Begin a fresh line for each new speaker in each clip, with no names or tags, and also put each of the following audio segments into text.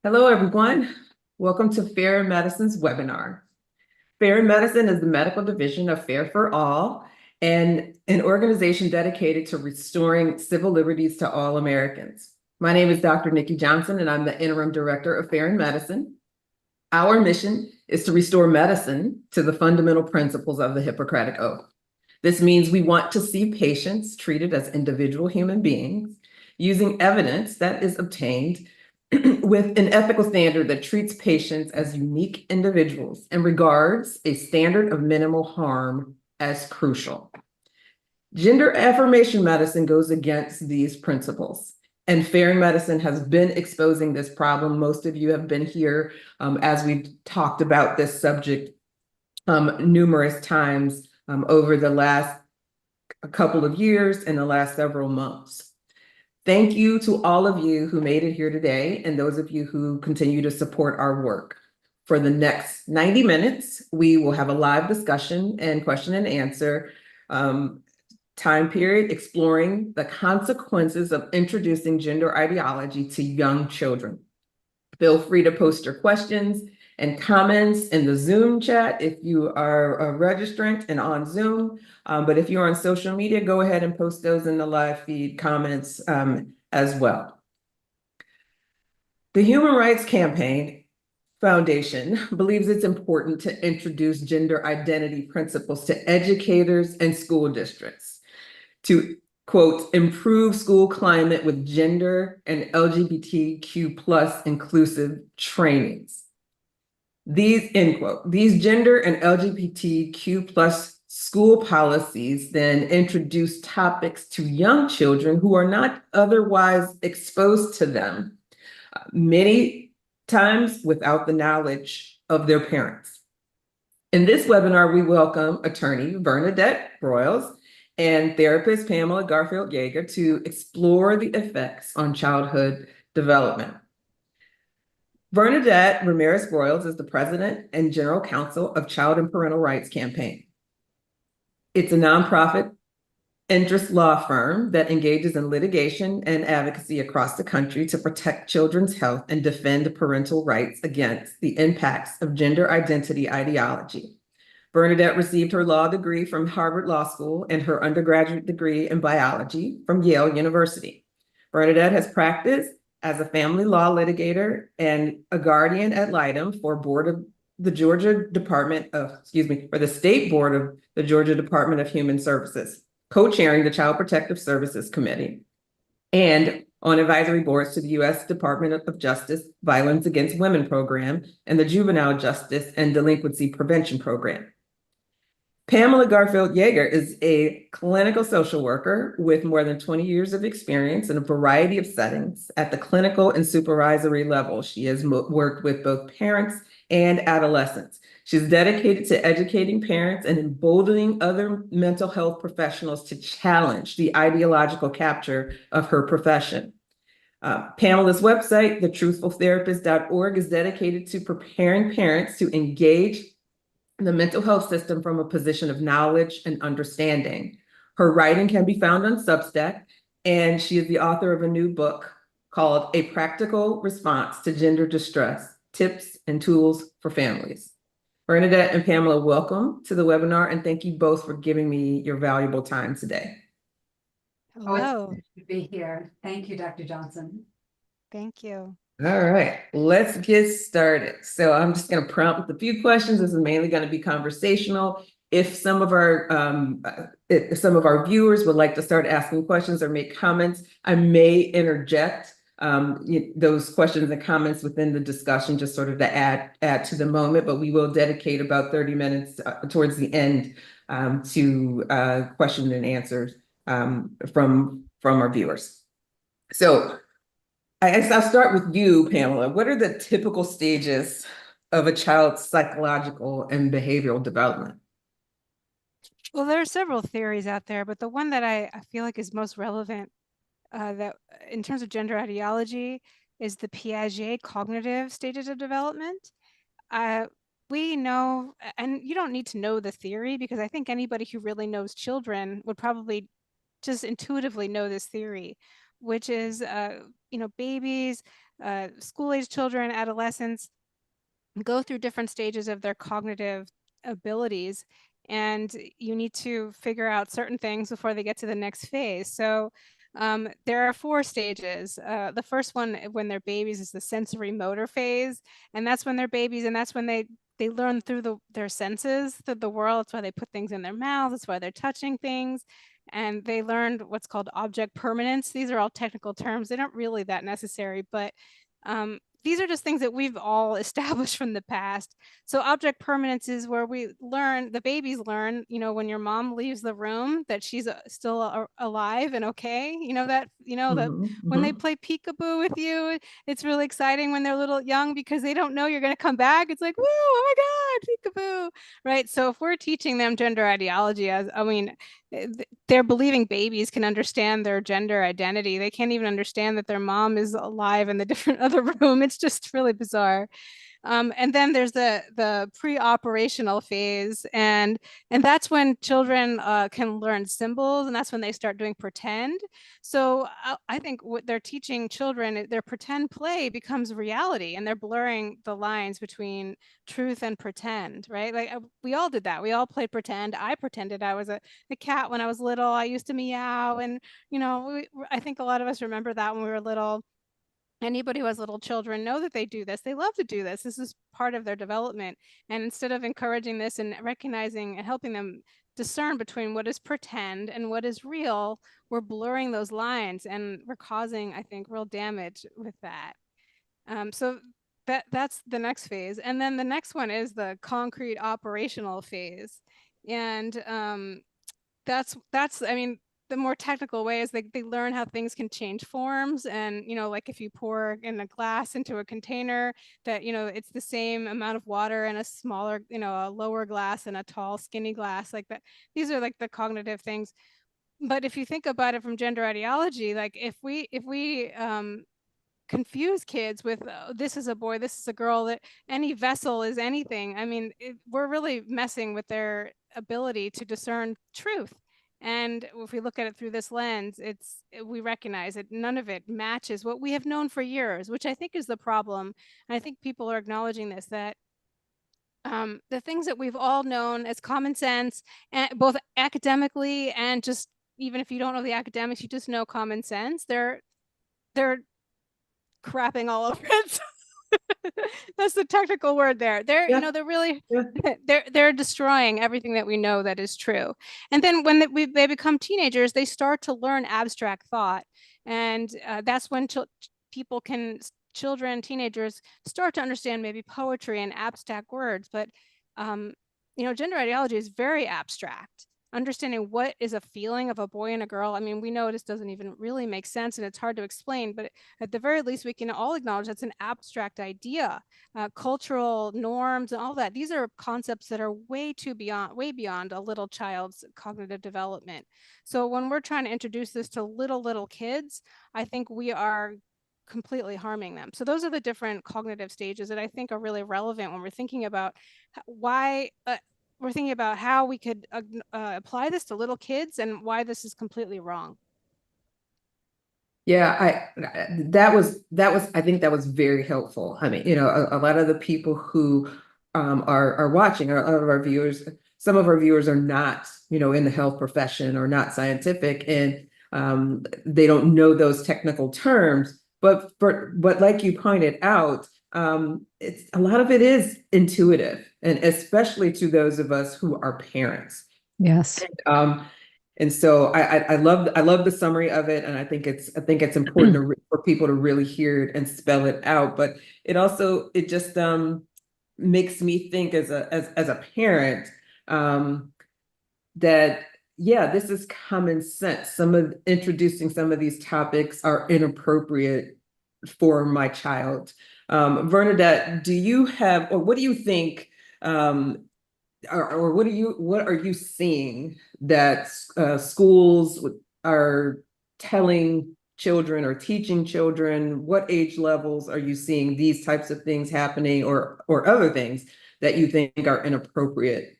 Hello, everyone. Welcome to Fair in Medicine's webinar. Fair in Medicine is the medical division of Fair for All and an organization dedicated to restoring civil liberties to all Americans. My name is Dr. Nikki Johnson, and I'm the interim director of Fair in Medicine. Our mission is to restore medicine to the fundamental principles of the Hippocratic Oath. This means we want to see patients treated as individual human beings using evidence that is obtained with an ethical standard that treats patients as unique individuals and regards a standard of minimal harm as crucial. Gender affirmation medicine goes against these principles, and Fair in Medicine has been exposing this problem. Most of you have been here as we've talked about this subject numerous times over the last couple of years and the last several months. Thank you to all of you who made it here today and those of you who continue to support our work. For the next 90 minutes, we will have a live discussion and question and answer time period exploring the consequences of introducing gender ideology to young children. Feel free to post your questions and comments in the Zoom chat if you are a registrant and on Zoom. But if you're on social media, go ahead and post those in the live feed comments as well. The Human Rights Campaign Foundation believes it's important to introduce gender identity principles to educators and school districts to, quote, improve school climate with gender and LGBTQ plus inclusive trainings. These, end quote, these gender and LGBTQ plus school policies then introduce topics to young children who are not otherwise exposed to them, many times without the knowledge of their parents. In this webinar, we welcome attorney Vernadette Broyles and therapist Pamela Garfield-Jaeger to explore the effects on childhood development. Vernadette Ramirez Broyles is the president and general counsel of Child and Parental Rights Campaign. It's a nonprofit interest law firm that engages in litigation and advocacy across the country to protect children's health and defend parental rights against the impacts of gender identity ideology. Vernadette received her law degree from Harvard Law School and her undergraduate degree in biology from Yale University. Vernadette has practiced as a family law litigator and a guardian at Litem for the State Board of the Georgia Department of Human Services, co-chairing the Child Protective Services Committee, and on advisory boards to the U.S. Department of Justice Violence Against Women Program and the Juvenile Justice and Delinquency Prevention Program. Pamela Garfield-Jaeger is a clinical social worker with more than 20 years of experience in a variety of settings at the clinical and supervisory level. She has worked with both parents and adolescents. She's dedicated to educating parents and emboldening other mental health professionals to challenge the ideological capture of her profession. Pamela's website, thetruthfultherapist.org, is dedicated to preparing parents to engage the mental health system from a position of knowledge and understanding. Her writing can be found on Substack, and she is the author of a new book called A Practical Response to Gender Distress, Tips and Tools for Families. Vernadette and Pamela, welcome to the webinar, and thank you both for giving me your valuable time today.
Hello. Oh, it's good to be here. Thank you, Dr. Johnson.
Thank you.
All right, let's get started. So I'm just going to prompt with a few questions. This is mainly going to be conversational. If some of our viewers would like to start asking questions or make comments, I may interject those questions and comments within the discussion, just sort of to add to the moment. But we will dedicate about 30 minutes towards the end to question and answers from our viewers. So I guess I'll start with you, Pamela. What are the typical stages of a child's psychological and behavioral development?
Well, there are several theories out there, but the one that I feel like is most relevant that in terms of gender ideology is the Piaget cognitive stages of development. We know, and you don't need to know the theory because I think anybody who really knows children would probably just intuitively know this theory, which is, babies school-age children, adolescents go through different stages of their cognitive abilities, and you need to figure out certain things before they get to the next phase. So there are 4 stages. The first one, when they're babies, is the sensory motor phase, and that's when they're babies, and that's when they learn through their senses, through the world. That's why they put things in their mouths. That's why they're touching things. And they learned what's called object permanence. These are all technical terms. They're not really that necessary, but these are just things that we've all established from the past. So object permanence is where the babies learn, when your mom leaves the room, that she's still alive and okay. That when they play peekaboo with you, it's really exciting when they're little young, because they don't know you're going to come back. It's like, woo, oh my God, peekaboo, right? So if we're teaching them gender ideology, they're believing babies can understand their gender identity. They can't even understand that their mom is alive in the different other room. It's just really bizarre. And then there's the pre-operational phase, and that's when children can learn symbols, and that's when they start doing pretend. So I think what they're teaching children, their pretend play becomes reality, and they're blurring the lines between truth and pretend, right? Like we all did that. We all played pretend. I pretended I was a cat when I was little. I used to meow, and I think a lot of us remember that when we were little. Anybody who has little children know that they do this. They love to do this. This is part of their development. And instead of encouraging this and recognizing and helping them discern between what is pretend and what is real, we're blurring those lines, and we're causing, I think, real damage with that. So that's the next phase. And then the next one is the concrete operational phase. And that's the more technical way is they learn how things can change forms, and like if you pour in a glass into a container, that it's the same amount of water in a smaller, a lower glass and a tall skinny glass, like that. These are like the cognitive things. But if you think about it from gender ideology, like if we confuse kids with this is a boy, this is a girl, that any vessel is anything, we're really messing with their ability to discern truth. And if we look at it through this lens, we recognize that none of it matches what we have known for years, which I think is the problem. And I think people are acknowledging this, that the things that we've all known as common sense, and both academically and just even if you don't know the academics, you just know common sense, they're crapping all over it. That's the technical word there. They're they're destroying everything that we know that is true. And then when they become teenagers, they start to learn abstract thought, and that's when teenagers start to understand maybe poetry and abstract words. But gender ideology is very abstract. Understanding what is a feeling of a boy and a girl. We know this doesn't even really make sense, and it's hard to explain, but at the very least, we can all acknowledge that's an abstract idea. Cultural norms and all that. These are concepts that are way beyond a little child's cognitive development. So when we're trying to introduce this to little kids, I think we are completely harming them. So those are the different cognitive stages that I think are really relevant when we're thinking about how we could apply this to little kids, and why this is completely wrong.
Yeah, I think that was very helpful. A lot of the people who are watching, a lot of our viewers, some of our viewers are not, in the health profession or not scientific, and they don't know those technical terms. But like you pointed out, it's a lot of it is intuitive, and especially to those of us who are parents.
Yes.
And so I love the summary of it, and I think it's important for people to really hear it and spell it out. But it just makes me think as a parent that this is common sense. Introducing some of these topics are inappropriate for my child. Vernadette, do you have, or what do you think, or what are you seeing that schools are telling children or teaching children? What age levels are you seeing these types of things happening, or other things that you think are inappropriate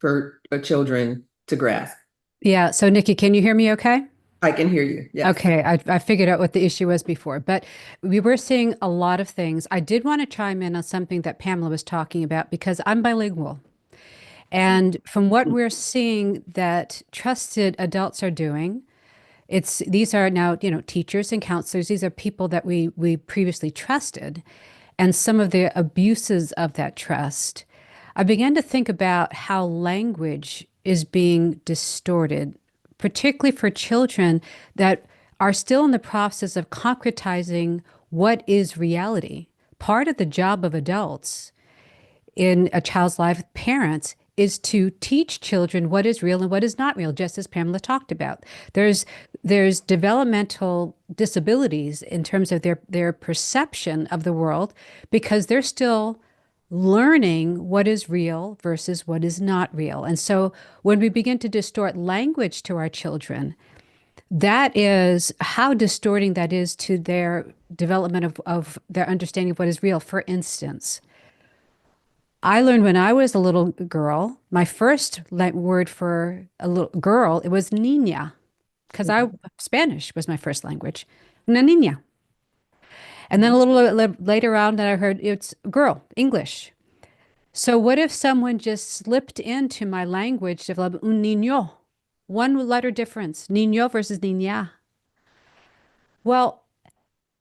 for children to grasp?
Yeah. So Nikki, can you hear me okay?
I can hear you. Yes.
Okay, I figured out what the issue was before, but we were seeing a lot of things. I did want to chime in on something that Pamela was talking about because I'm bilingual. And from what we're seeing that trusted adults are doing, these are now, teachers and counselors. These are people that we previously trusted, and some of the abuses of that trust. I began to think about how language is being distorted, particularly for children that are still in the process of concretizing what is reality. Part of the job of adults in a child's life, parents, is to teach children what is real and what is not real, just as Pamela talked about. There's developmental disabilities in terms of their perception of the world because they're still learning what is real versus what is not real. And so when we begin to distort language to our children, that is how distorting that is to their development of their understanding of what is real. For instance, I learned when I was a little girl, my first word for a little girl, it was niña, because Spanish was my first language. Una niña. And then a little later on that I heard it's girl, English. So what if someone just slipped into my language, developed un niño, one letter difference, niño versus niña. Well,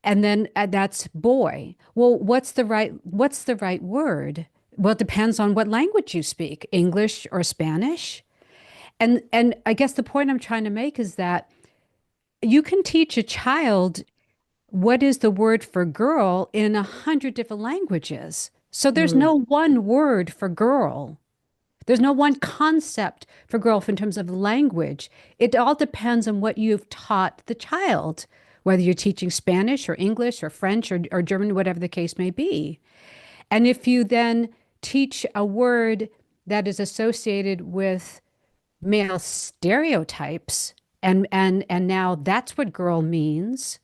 and then that's boy. Well, what's the right word? Well, it depends on what language you speak, English or Spanish. And I guess the point I'm trying to make is that you can teach a child what is the word for girl in 100 different languages. So there's no one word for girl. There's no one concept for girl in terms of language. It all depends on what you've taught the child, whether you're teaching Spanish or English or French or German, whatever the case may be. And if you then teach a word that is associated with male stereotypes, and now that's what girl means,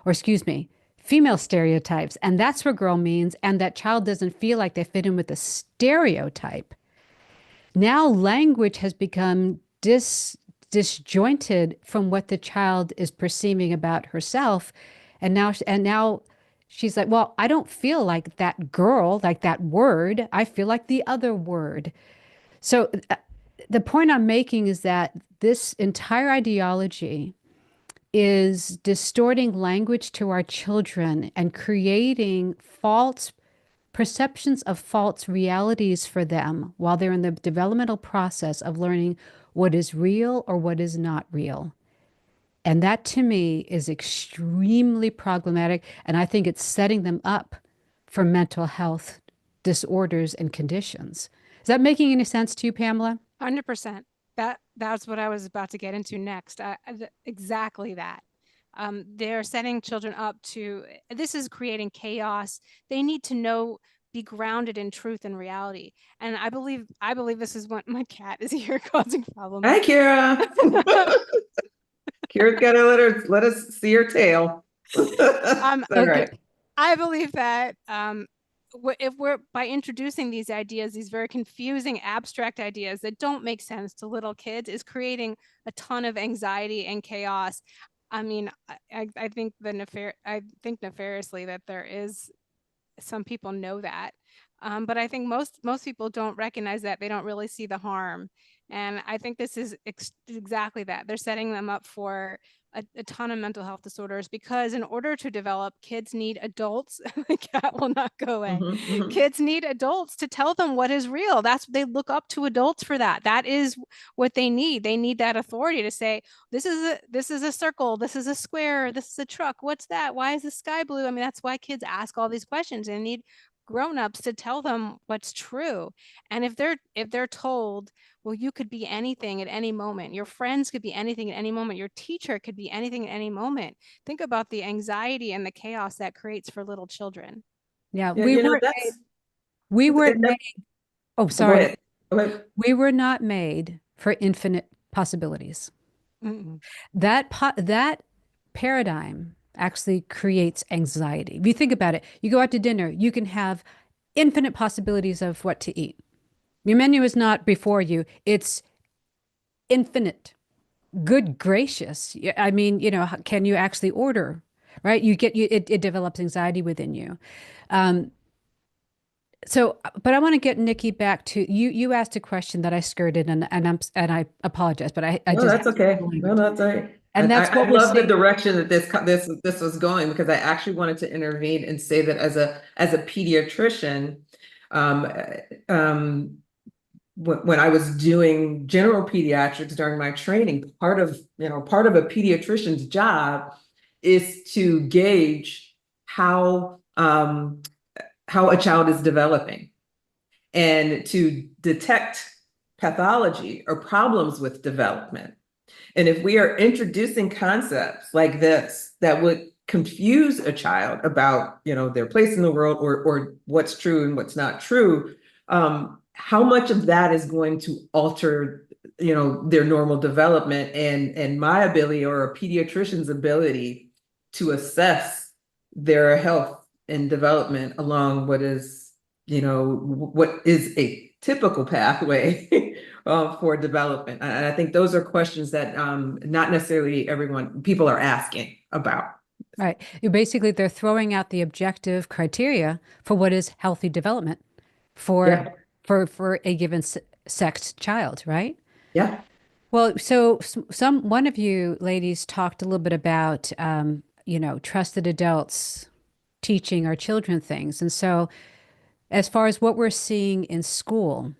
or excuse me, female stereotypes, and that's what girl means, and that child doesn't feel like they fit in with the stereotype. Now language has become disjointed from what the child is perceiving about herself. And now she's like, well, I don't feel like that girl, like that word. I feel like the other word. So the point I'm making is that this entire ideology is distorting language to our children and creating false perceptions of false realities for them while they're in the developmental process of learning what is real or what is not real. And that to me is extremely problematic. And I think it's setting them up for mental health disorders and conditions. Is that making any sense to you, Pamela?
100%. That's what I was about to get into next. Exactly that. They're setting children up to, this is creating chaos. They need to be grounded in truth and reality. And I believe this is what my cat is here causing problems.
Hi, Kira. Kira's got to let us see her tail.
Okay.
Right.
I believe that if we're by introducing these ideas, these very confusing abstract ideas that don't make sense to little kids, is creating a ton of anxiety and chaos. I mean, I think nefariously that there is, some people know that, but I think most people don't recognize that. They don't really see the harm. And I think this is exactly that. They're setting them up for a ton of mental health disorders, because in order to develop, kids need adults. The cat will not go away. Kids need adults to tell them what is real. That's what they look up to, adults for that. That is what they need. They need that authority to say, this is a circle, this is a square, this is a truck. What's that? Why is the sky blue? I mean, that's why kids ask all these questions and need grown-ups to tell them what's true. And if they're told, well, you could be anything at any moment, your friends could be anything at any moment, your teacher could be anything at any moment, think about the anxiety and the chaos that creates for little children.
Yeah, we were made. Oh, sorry.
Go ahead.
We were not made for infinite possibilities. That paradigm actually creates anxiety. If you think about it, you go out to dinner, you can have infinite possibilities of what to eat. Your menu is not before you, it's infinite. good gracious. I mean, can you actually order, right? It develops anxiety within you. But I want to get Nikki back to you. You asked a question that I skirted, and I apologize, but I
No,
just
that's okay. No, that's all right.
and that's what
I
we're
love the
seeing.
direction that this was going, because I actually wanted to intervene and say that as a pediatrician, um, um, when I was doing general pediatrics during my training, part of a pediatrician's job is to gauge how a child is developing and to detect pathology or problems with development. And if we are introducing concepts like this that would confuse a child about, their place in the world, or what's true and what's not true, how much of that is going to alter, their normal development and my ability, or a pediatrician's ability, to assess their health and development along what is a typical pathway for development. And I think those are questions that not necessarily people are asking about.
Right. They're throwing out the objective criteria for what is healthy development
Yeah.
for a given sexed child, right?
Yeah.
Well, so one of you ladies talked a little bit about, trusted adults teaching our children things. And so as far as what we're seeing in school,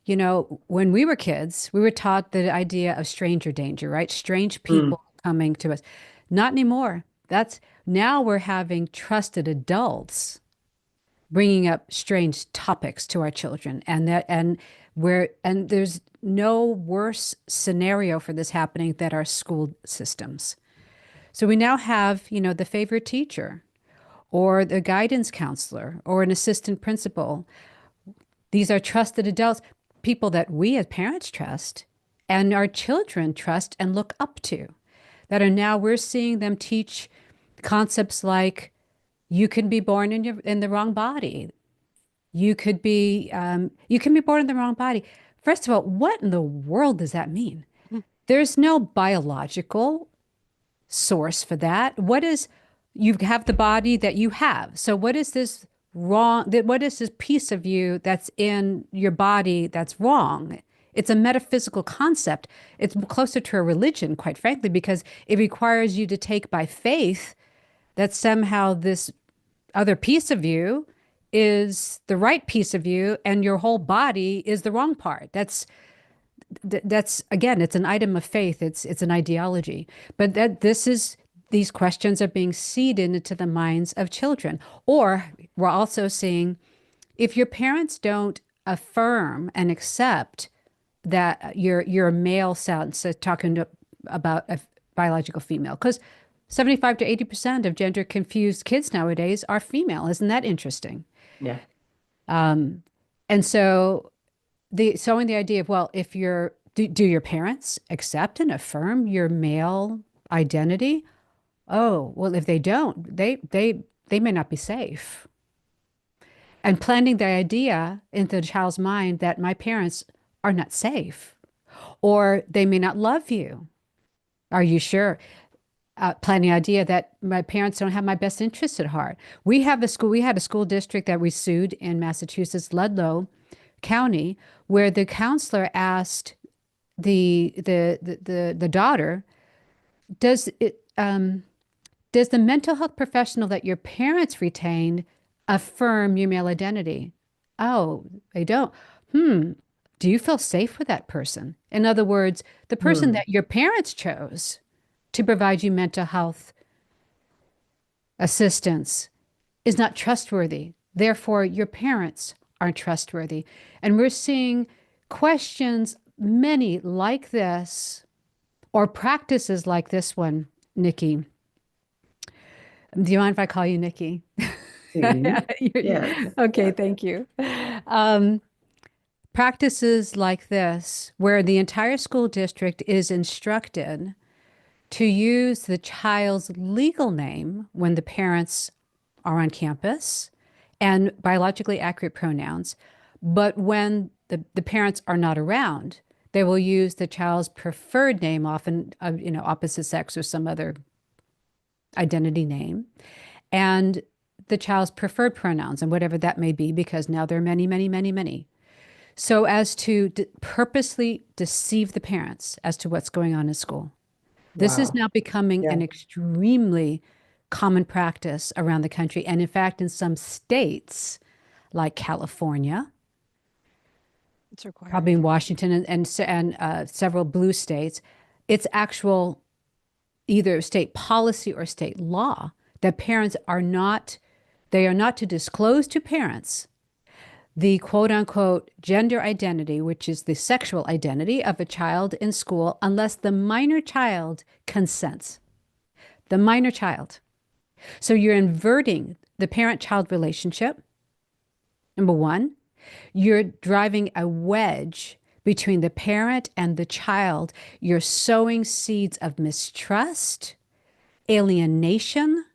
when we were kids, we were taught the idea of stranger danger, right? Strange people coming to us. Not anymore. Now we're having trusted adults bringing up strange topics to our children, and there's no worse scenario for this happening than our school systems. So we now have, the favorite teacher or the guidance counselor or an assistant principal. These are trusted adults, people that we as parents trust and our children trust and look up to, we're seeing them teach concepts like you can be born in the wrong body. You can be born in the wrong body. First of all, what in the world does that mean? There's no biological source for that. You have the body that you have. So what is this wrong? What is this piece of you that's in your body that's wrong? It's a metaphysical concept. It's closer to a religion, quite frankly, because it requires you to take by faith that somehow this other piece of you is the right piece of you and your whole body is the wrong part. That's again, it's an item of faith. It's an ideology. But these questions are being seeded into the minds of children. Or we're also seeing, if your parents don't affirm and accept that you're a male sound, so talking about a biological female, because 75 to 80% of gender confused kids nowadays are female. Isn't that interesting?
Yeah.
And so sowing the idea of, well, if do your parents accept and affirm your male identity? Oh, well, if they don't, they may not be safe. And planting the idea into the child's mind that my parents are not safe, or they may not love you. Are you sure? Planting the idea that my parents don't have my best interests at heart. We had a school district that we sued in Massachusetts, Ludlow County, where the counselor asked the daughter, does the mental health professional that your parents retained affirm your male identity? Oh, they don't. Do you feel safe with that person? In other words, the person that your parents chose to provide you mental health assistance is not trustworthy. Therefore, your parents aren't trustworthy. And we're seeing questions, many like this, or practices like this one, Nikki. Do you mind if I call you Nikki?
Yes.
Okay, thank you. Practices like this, where the entire school district is instructed to use the child's legal name when the parents are on campus and biologically accurate pronouns, but when the parents are not around, they will use the child's preferred name, often, opposite sex or some other identity name, and the child's preferred pronouns and whatever that may be, because now there are many, many, many, many. So as to purposely deceive the parents as to what's going on in school. This is
Wow.
now becoming
Yeah.
an extremely common practice around the country. And in fact, in some states like California,
It's required.
probably in Washington and several blue states, it's actual either state policy or state law that they are not to disclose to parents the quote unquote gender identity, which is the sexual identity of a child in school, unless the minor child consents. The minor child. So you're inverting the parent-child relationship, number one. You're driving a wedge between the parent and the child. You're sowing seeds of mistrust, alienation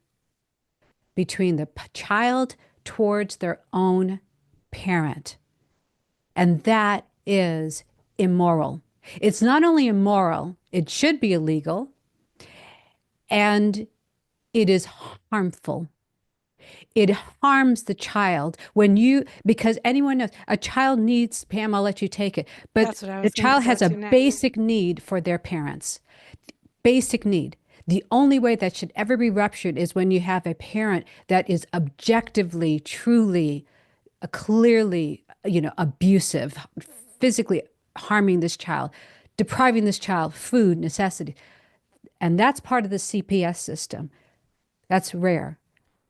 between the child towards their own parent. And that is immoral. It's not only immoral, it should be illegal, and it is harmful. It harms the child because anyone knows a child needs, Pam, I'll let you take it, but
That's what I
the
was gonna
child has
go
a
to next.
basic need for their parents. Basic need. The only way that should ever be ruptured is when you have a parent that is objectively, truly, clearly, abusive, physically harming this child, depriving this child food, necessity. And that's part of the CPS system. That's rare.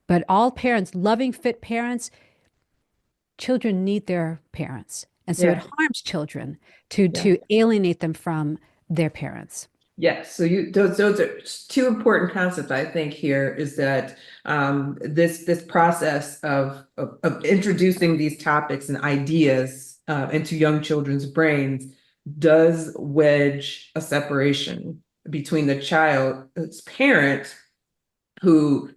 But all parents, loving, fit parents, children need their parents. And so it
Yeah.
harms children to alienate them from their parents.
Yes, so those are two important concepts I think here is that this process of introducing these topics and ideas into young children's brains does wedge a separation between the child's parent, who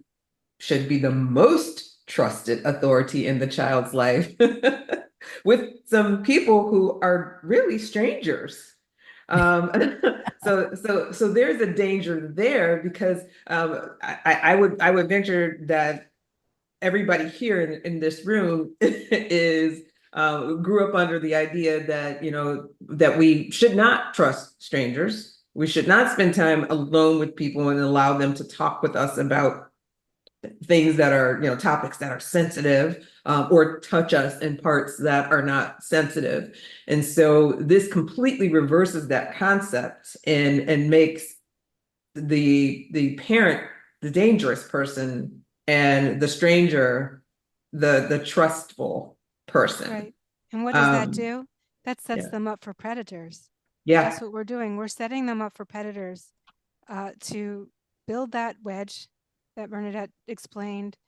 should be the most trusted authority in the child's life, with some people who are really strangers. Um, so there's a danger there because I would venture that everybody here in this room is grew up under the idea that that we should not trust strangers. We should not spend time alone with people and allow them to talk with us about things that are, topics that are sensitive, or touch us in parts that are not sensitive. And so this completely reverses that concept and makes the parent the dangerous person and the stranger the trustful person.
Right. And what does that
Um,
do? That sets
yeah.
them up for predators.
Yeah.
That's what we're doing. We're setting them up for predators to build that wedge that Vernadette explained,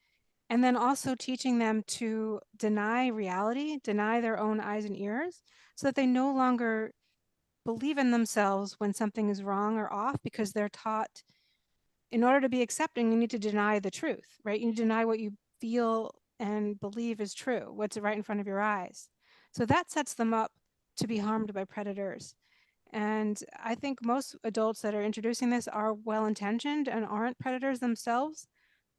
and then also teaching them to deny reality, deny their own eyes and ears, so that they no longer believe in themselves when something is wrong or off, because they're taught in order to be accepting, you need to deny the truth, right? You deny what you feel and believe is true, what's right in front of your eyes. So that sets them up to be harmed by predators. And I think most adults that are introducing this are well-intentioned and aren't predators themselves,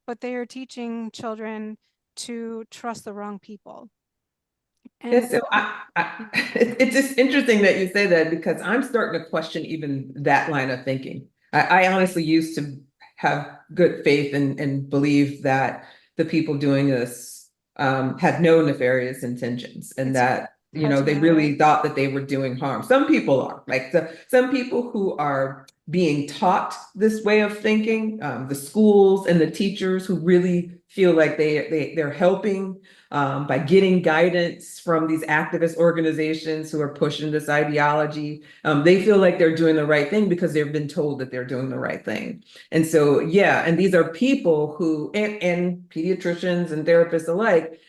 but they are teaching children to trust the wrong people.
Yeah,
And
so it's just interesting that you say that, because I'm starting to question even that line of thinking. I honestly used to have good faith and believe that the people doing this had no nefarious intentions, and
It's
that
hard to
they
know,
really
right?
thought that they were doing harm. Some people are like some people who are being taught this way of thinking, the schools and the teachers who really feel like they're helping by getting guidance from these activist organizations who are pushing this ideology. They feel like they're doing the right thing because they've been told that they're doing the right thing. And so, yeah, and these are people who, and pediatricians and therapists alike,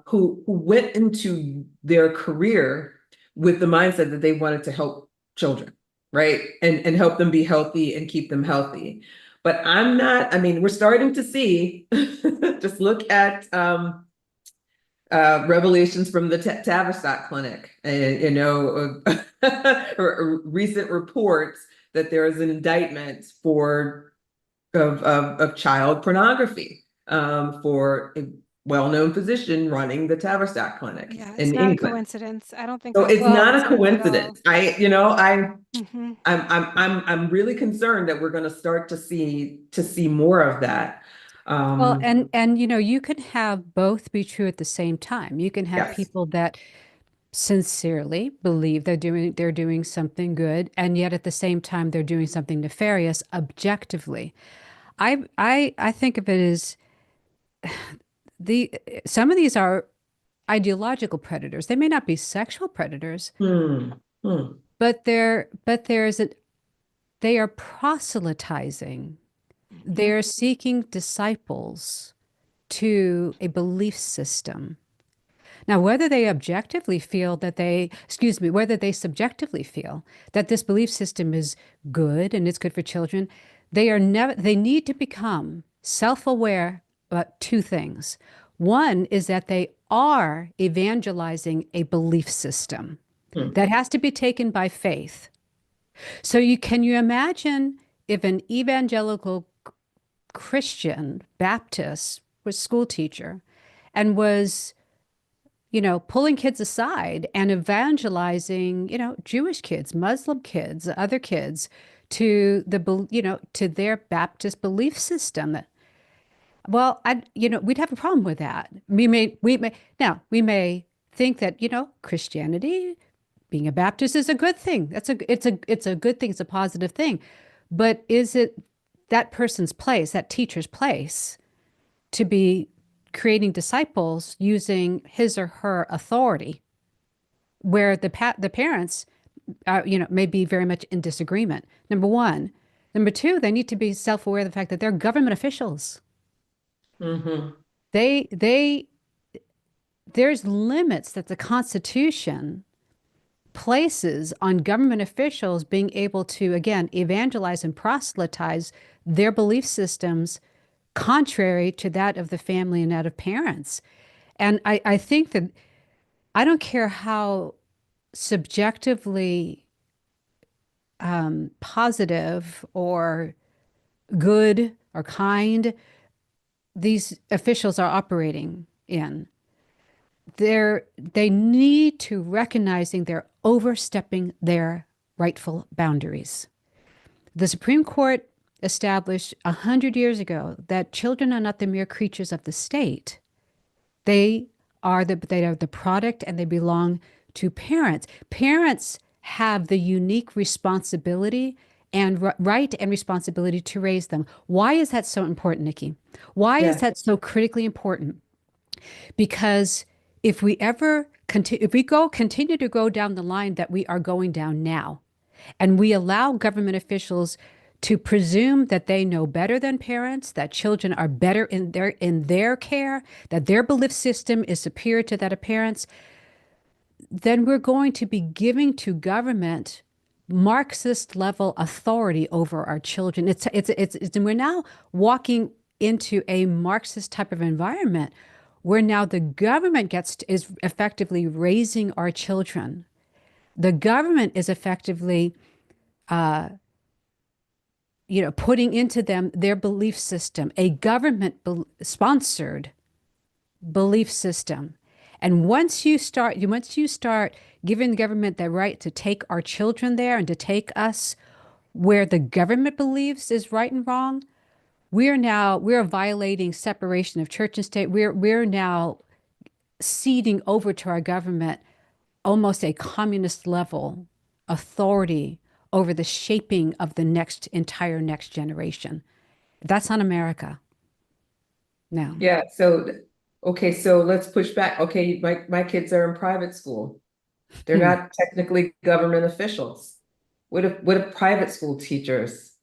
who went into their career with the mindset that they wanted to help children, right? And help them be healthy and keep them healthy. But we're starting to see, just look at revelations from the Tavistock Clinic, and recent reports that there is an indictment of child pornography for a well-known physician running the Tavistock Clinic
Yeah, it's
in
not a
England.
coincidence. I don't think
So
that's
it's not a
coincidence at all.
coincidence.
Mhm.
I'm really concerned that we're going to start to see more of that.
Well, and you can have both be true at the same time. You can have
Yes.
people that sincerely believe they're doing something good, and yet at the same time they're doing something nefarious objectively. I think of it as the some of these are ideological predators. They may not be sexual predators,
Hmm. Hmm.
but they are proselytizing. They're seeking disciples to a belief system. Now, whether they objectively feel whether they subjectively feel that this belief system is good and it's good for children, they need to become self-aware about two things. One is that they are evangelizing a belief system
Hmm.
that has to be taken by faith. So can you imagine if an evangelical Christian Baptist was school teacher and was pulling kids aside and evangelizing, Jewish kids, Muslim kids, other kids to their Baptist belief system. Well, we'd have a problem with that. We may think that, Christianity, being a Baptist is a good thing. It's a good thing. It's a positive thing. But is it that person's place, that teacher's place, to be creating disciples using his or her authority, where the parents, may be very much in disagreement? Number one. Number two, they need to be self-aware of the fact that they're government officials.
Mm-hmm.
They there's limits that the Constitution places on government officials being able to, again, evangelize and proselytize their belief systems contrary to that of the family and that of parents. And I think that I don't care how subjectively positive or good or kind these officials are operating in. They need to recognizing they're overstepping their rightful boundaries. The Supreme Court established 100 years ago that children are not the mere creatures of the state. They are the product and they belong to parents. Parents have the unique responsibility and right and responsibility to raise them. Why is that so important, Nikki? Why is that so critically important? Because if we ever continue to go down the line that we are going down now, and we allow government officials to presume that they know better than parents, that children are better in their care, that their belief system is superior to that of parents, then we're going to be giving to government Marxist level authority over our children. And we're now walking into a Marxist type of environment where now the government is effectively raising our children. The government is effectively putting into them their belief system, a government sponsored belief system. And once you start giving the government the right to take our children there and to take us where the government believes is right and wrong, we're violating separation of church and state. We're now ceding over to our government almost a communist level authority over the shaping of the entire next generation. That's not America. No.
Yeah. So, okay. So let's push back. Okay. My kids are in private school. They're not technically government officials. What if private school teachers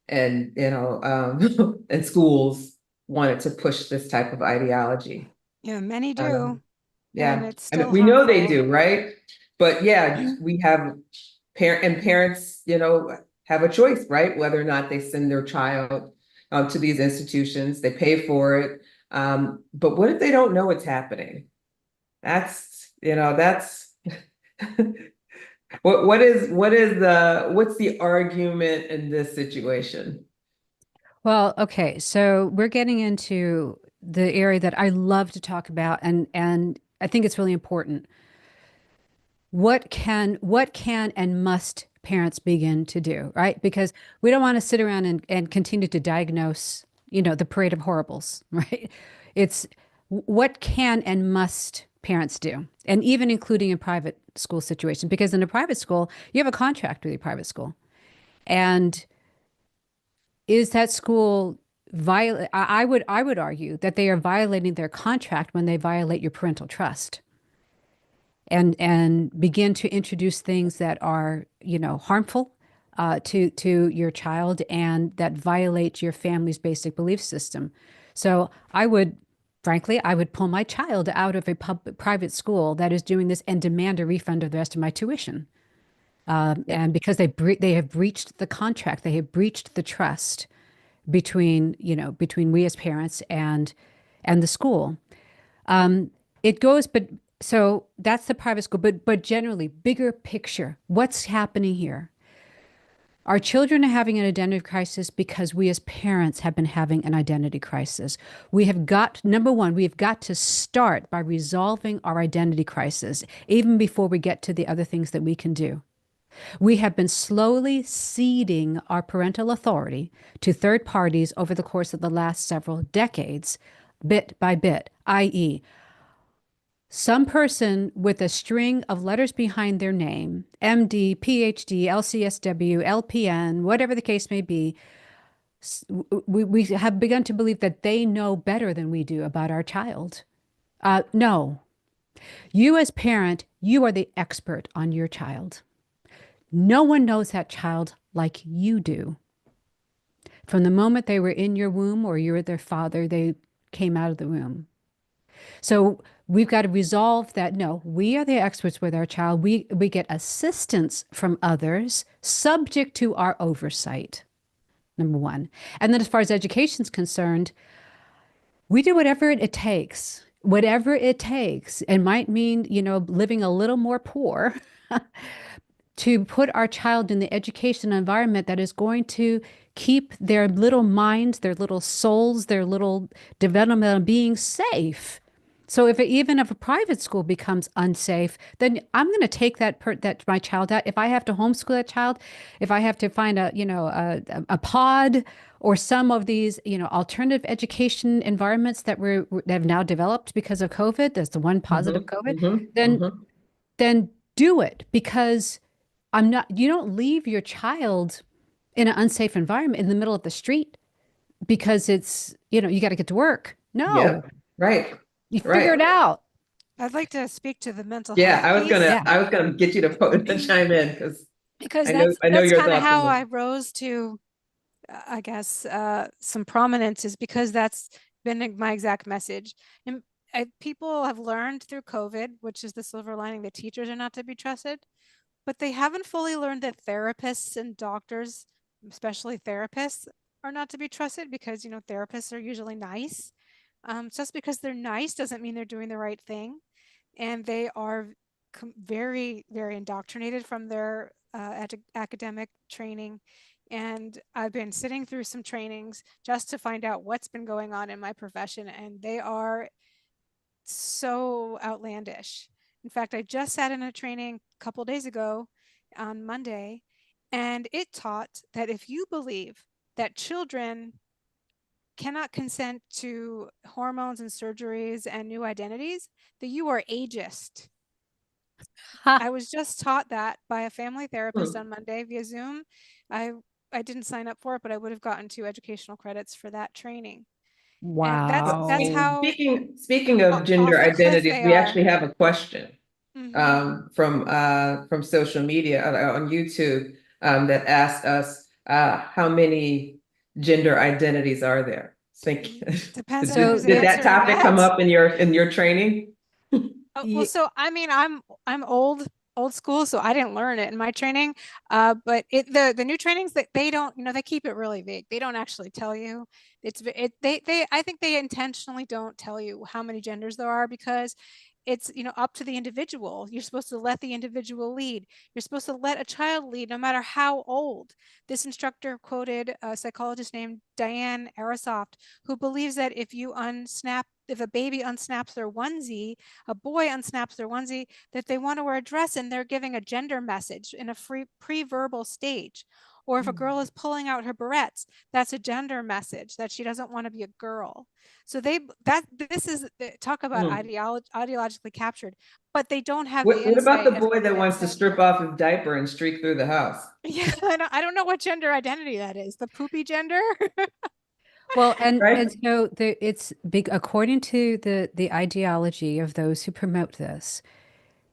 and, and schools wanted to push this type of ideology?
Yeah, many do.
Yeah.
And it's
I mean,
still
we know they
harmful.
do, right? But yeah, we have parents, have a choice, right? Whether or not they send their child to these institutions, they pay for it. But what if they don't know what's happening? That's, that's what's the argument in this situation?
Well, okay, so we're getting into the area that I love to talk about, and I think it's really important. What can and must parents begin to do, right? Because we don't want to sit around and continue to diagnose, the parade of horribles, right? It's what can and must parents do, and even including in private school situations, because in a private school, you have a contract with your private school. And is that school violate? I would argue that they are violating their contract when they violate your parental trust and begin to introduce things that are, harmful to your child and that violate your family's basic belief system. So frankly, I would pull my child out of a private school that is doing this and demand a refund of the rest of my tuition. And because they have breached the contract, they have breached the trust between we as parents and the school. It goes, but so that's the private school, but generally, bigger picture, what's happening here? Our children are having an identity crisis because we as parents have been having an identity crisis. Number one, we have got to start by resolving our identity crisis, even before we get to the other things that we can do. We have been slowly ceding our parental authority to third parties over the course of the last several decades, bit by bit, i.e., some person with a string of letters behind their name, MD, PhD, LCSW, LPN, whatever the case may be, we have begun to believe that they know better than we do about our child. No. You as parent, you are the expert on your child. No one knows that child like you do. From the moment they were in your womb or you were their father, they came out of the womb. So we've got to resolve that. No, we are the experts with our child. We get assistance from others subject to our oversight, number one. And then as far as education is concerned, we do whatever it takes. Whatever it takes. It might mean, living a little more poor to put our child in the education environment that is going to keep their little minds, their little souls, their little developmental beings safe. So even if a private school becomes unsafe, then I'm going to take that my child out. If I have to homeschool that child, if I have to find a pod or some of these alternative education environments that have now developed because of COVID, there's the one positive COVID, then do it, because you don't leave your child in an unsafe environment in the middle of the street because it's, you got to get to work. No.
Yeah, right.
You figure it out.
I'd like to speak to the mental
Yeah,
health piece.
I was gonna get you to chime in
because
I
that's
know your
kind of
thoughts
how
on
I rose to, I guess, some prominence, is because that's been my exact message. And people have learned through COVID, which is the silver lining, that teachers are not to be trusted, but they haven't fully learned that therapists and doctors, especially therapists, are not to be trusted, because therapists are usually nice. Just because they're nice doesn't mean they're doing the right thing. And they are very, very indoctrinated from their academic training. And I've been sitting through some trainings just to find out what's been going on in my profession. And they are so outlandish. In fact, I just sat in a training a couple days ago on Monday, and it taught that if you believe that children cannot consent to hormones and surgeries and new identities, that you are ageist. I was just taught that by a family therapist on Monday via Zoom. I didn't sign up for it, but I would have gotten 2 educational credits for that training. And that's how
Speaking of gender
off the cliff
identities,
they
we
are.
actually have a question
Mhm.
from social media on YouTube that asked us how many gender identities are there?
Depends on
Did
who's
that
answering
topic come
that.
up in your training?
Well, so I mean, I'm old school, so I didn't learn it in my training. But the new trainings, that they don't, they keep it really vague. They don't actually tell you. They I think they intentionally don't tell you how many genders there are, because it's, up to the individual. You're supposed to let the individual lead. You're supposed to let a child lead no matter how old. This instructor quoted a psychologist named Diane Arasoft, who believes that if a baby unsnaps their onesie, a boy unsnaps their onesie, that they want to wear a dress and they're giving a gender message in a pre-verbal stage. Or if a girl is pulling out her barrettes, that's a gender message that she doesn't want to be a girl. So this is talk about ideologically captured, but they don't have the
What about
insight
the
of
boy that wants to strip off his diaper and streak through the house?
Yeah, I don't know what gender identity that is. The poopy gender?
Well, and
Right?
so it's big according to the ideology of those who promote this,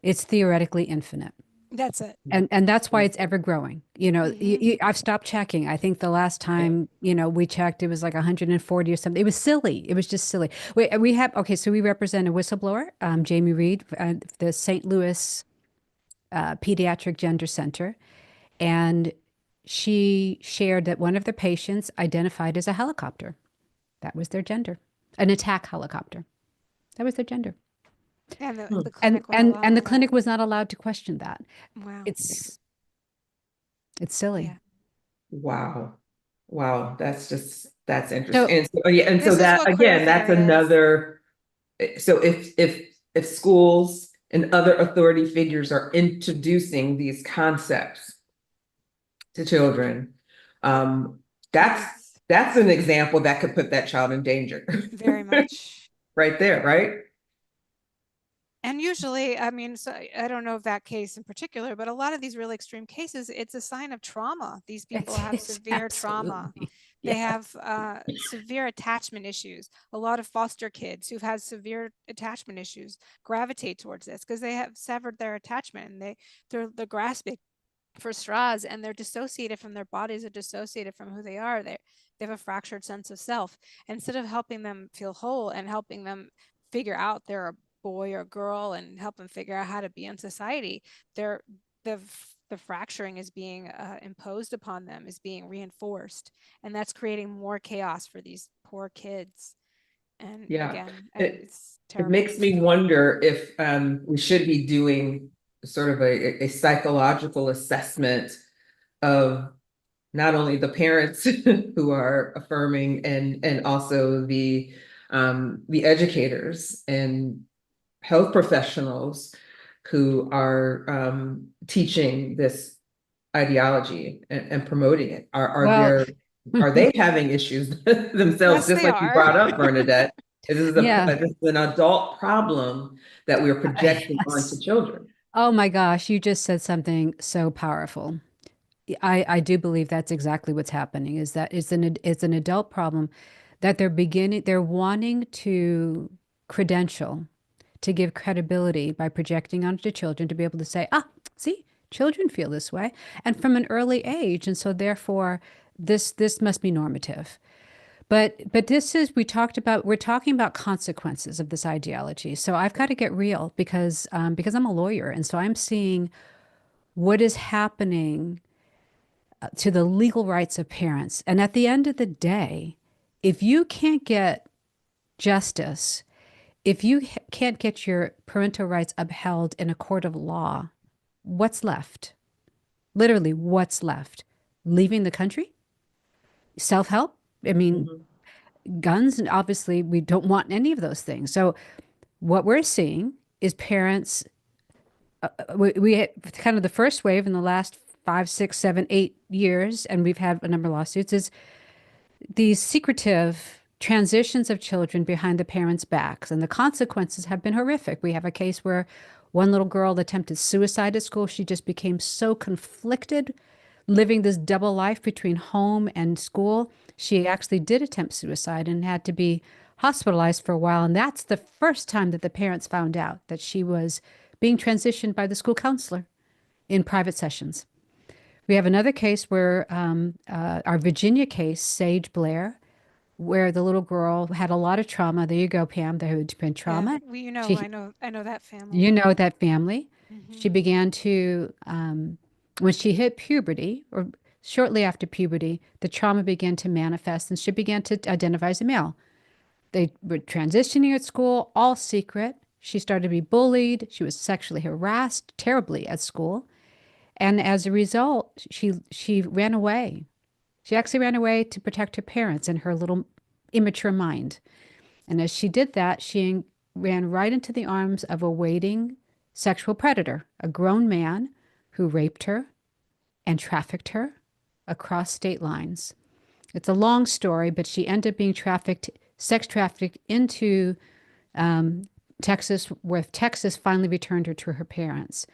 it's theoretically infinite.
That's it.
And that's why it's ever growing.
Mhm.
I've stopped checking. I think the last time, we checked, it was like 140 or something. It was silly. It was just silly. So we represent a whistleblower, Jamie Reed, the St. Louis Pediatric Gender Center. And she shared that one of the patients identified as a helicopter. That was their gender. An attack helicopter. That was their gender.
And the
Hmm.
clinic won't
And
allow
the
that.
clinic was not allowed to question that.
Wow.
It's silly.
Yeah.
Wow. Wow. That's interesting.
So
And so
This is
that,
what queer
again, that's
theory is.
another. So if schools and other authority figures are introducing these concepts to children, that's an example that could put that child in danger.
Very much.
Right there, right?
And usually, I mean, so I don't know of that case in particular, but a lot of these really extreme cases, it's a sign of trauma. These people have
it's
severe trauma.
absolutely,
They
yeah.
have severe attachment issues. A lot of foster kids who've had severe attachment issues gravitate towards this because they have severed their attachment and they're grasping for straws and they're dissociated from their bodies, are dissociated from who they are. They have a fractured sense of self. And instead of helping them feel whole and helping them figure out they're a boy or girl and help them figure out how to be in society, the fracturing is being imposed upon them, is being reinforced, and that's creating more chaos for these poor kids. And again, it's
It
terrible.
makes me wonder if we should be doing sort of a psychological assessment of not only the parents who are affirming and also the educators and health professionals who are teaching this ideology and promoting it.
Well,
Are they having issues themselves,
Yes,
just
they
like you
are.
brought up, Bernadette?
Yeah.
This is an adult problem that we're projecting onto
Yes.
children.
Oh my gosh, you just said something so powerful. I do believe that's exactly what's happening, is that it's an adult problem that they're wanting to credential, to give credibility by projecting onto children to be able to say, see, children feel this way, and from an early age. And so therefore, this must be normative. But we're talking about consequences of this ideology. So I've got to get real because I'm a lawyer. And so I'm seeing what is happening to the legal rights of parents. And at the end of the day, if you can't get justice, if you can't get your parental rights upheld in a court of law, what's left? Literally, what's left? Leaving the country? Self-help? I mean, guns, and obviously we don't want any of those things. So what we're seeing is parents, we had kind of the first wave in the last 5, 6, 7, 8 years, and we've had a number of lawsuits, is these secretive transitions of children behind the parents' backs, and the consequences have been horrific. We have a case where one little girl attempted suicide at school. She just became so conflicted, living this double life between home and school. She actually did attempt suicide and had to be hospitalized for a while. And that's the first time that the parents found out that she was being transitioned by the school counselor in private sessions. We have another case where our Virginia case, Sage Blair, where the little girl had a lot of trauma. There you go, Pam. There had been trauma.
Yeah,
She,
I know that family.
you know that family.
Mhm.
She began to, when she hit puberty, or shortly after puberty, the trauma began to manifest, and she began to identify as a male. They were transitioning at school, all secret. She started to be bullied. She was sexually harassed terribly at school. And as a result, she ran away. She actually ran away to protect her parents in her little immature mind. And as she did that, she ran right into the arms of a waiting sexual predator, a grown man who raped her and trafficked her across state lines. It's a long story, but she ended up being sex trafficked into Texas, where Texas finally returned her to her parents.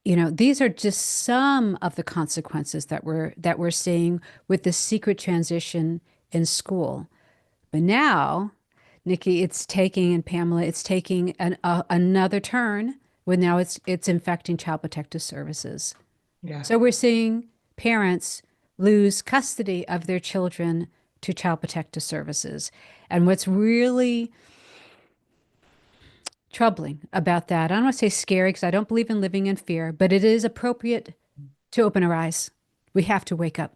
These are just some of the consequences that we're seeing with the secret transition in school. But now, Nikki, and Pamela, it's taking another turn when now it's infecting Child Protective Services.
Yeah.
So we're seeing parents lose custody of their children to Child Protective Services. And what's really troubling about that, I don't want to say scary because I don't believe in living in fear, but it is appropriate to open our eyes. We have to wake up.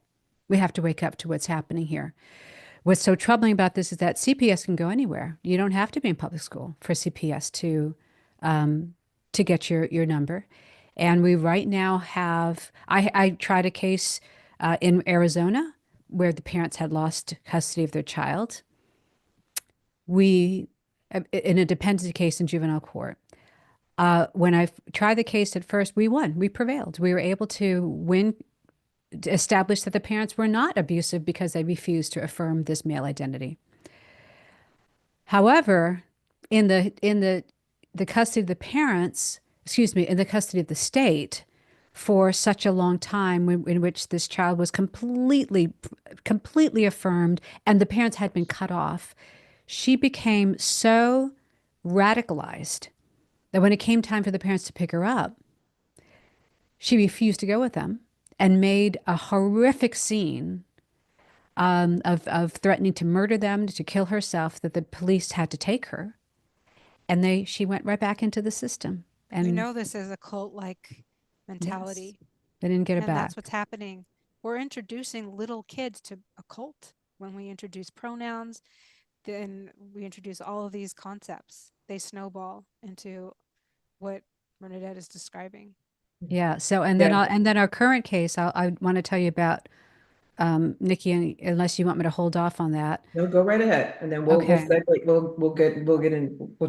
We have to wake up to what's happening here. What's so troubling about this is that CPS can go anywhere. You don't have to be in public school for CPS to get your number. And we right now have, I tried a case in Arizona where the parents had lost custody of their child. In a dependency case in juvenile court. When I tried the case at first, we won. We prevailed. We were able to establish that the parents were not abusive because they refused to affirm this male identity. However, in the custody of the parents, in the custody of the state, for such a long time in which this child was completely affirmed and the parents had been cut off, she became so radicalized that when it came time for the parents to pick her up, she refused to go with them and made a horrific scene of threatening to murder them, to kill herself, that the police had to take her. And she went right back into the system. And
we know this is a cult-like mentality.
Yes, they didn't get it back.
That's what's happening. We're introducing little kids to a cult when we introduce pronouns. Then we introduce all of these concepts. They snowball into what Vernadette is describing.
Yeah. So, and then our current case, I want to tell you about, Nikki, unless you want me to hold off on that.
No, go right ahead, and then we'll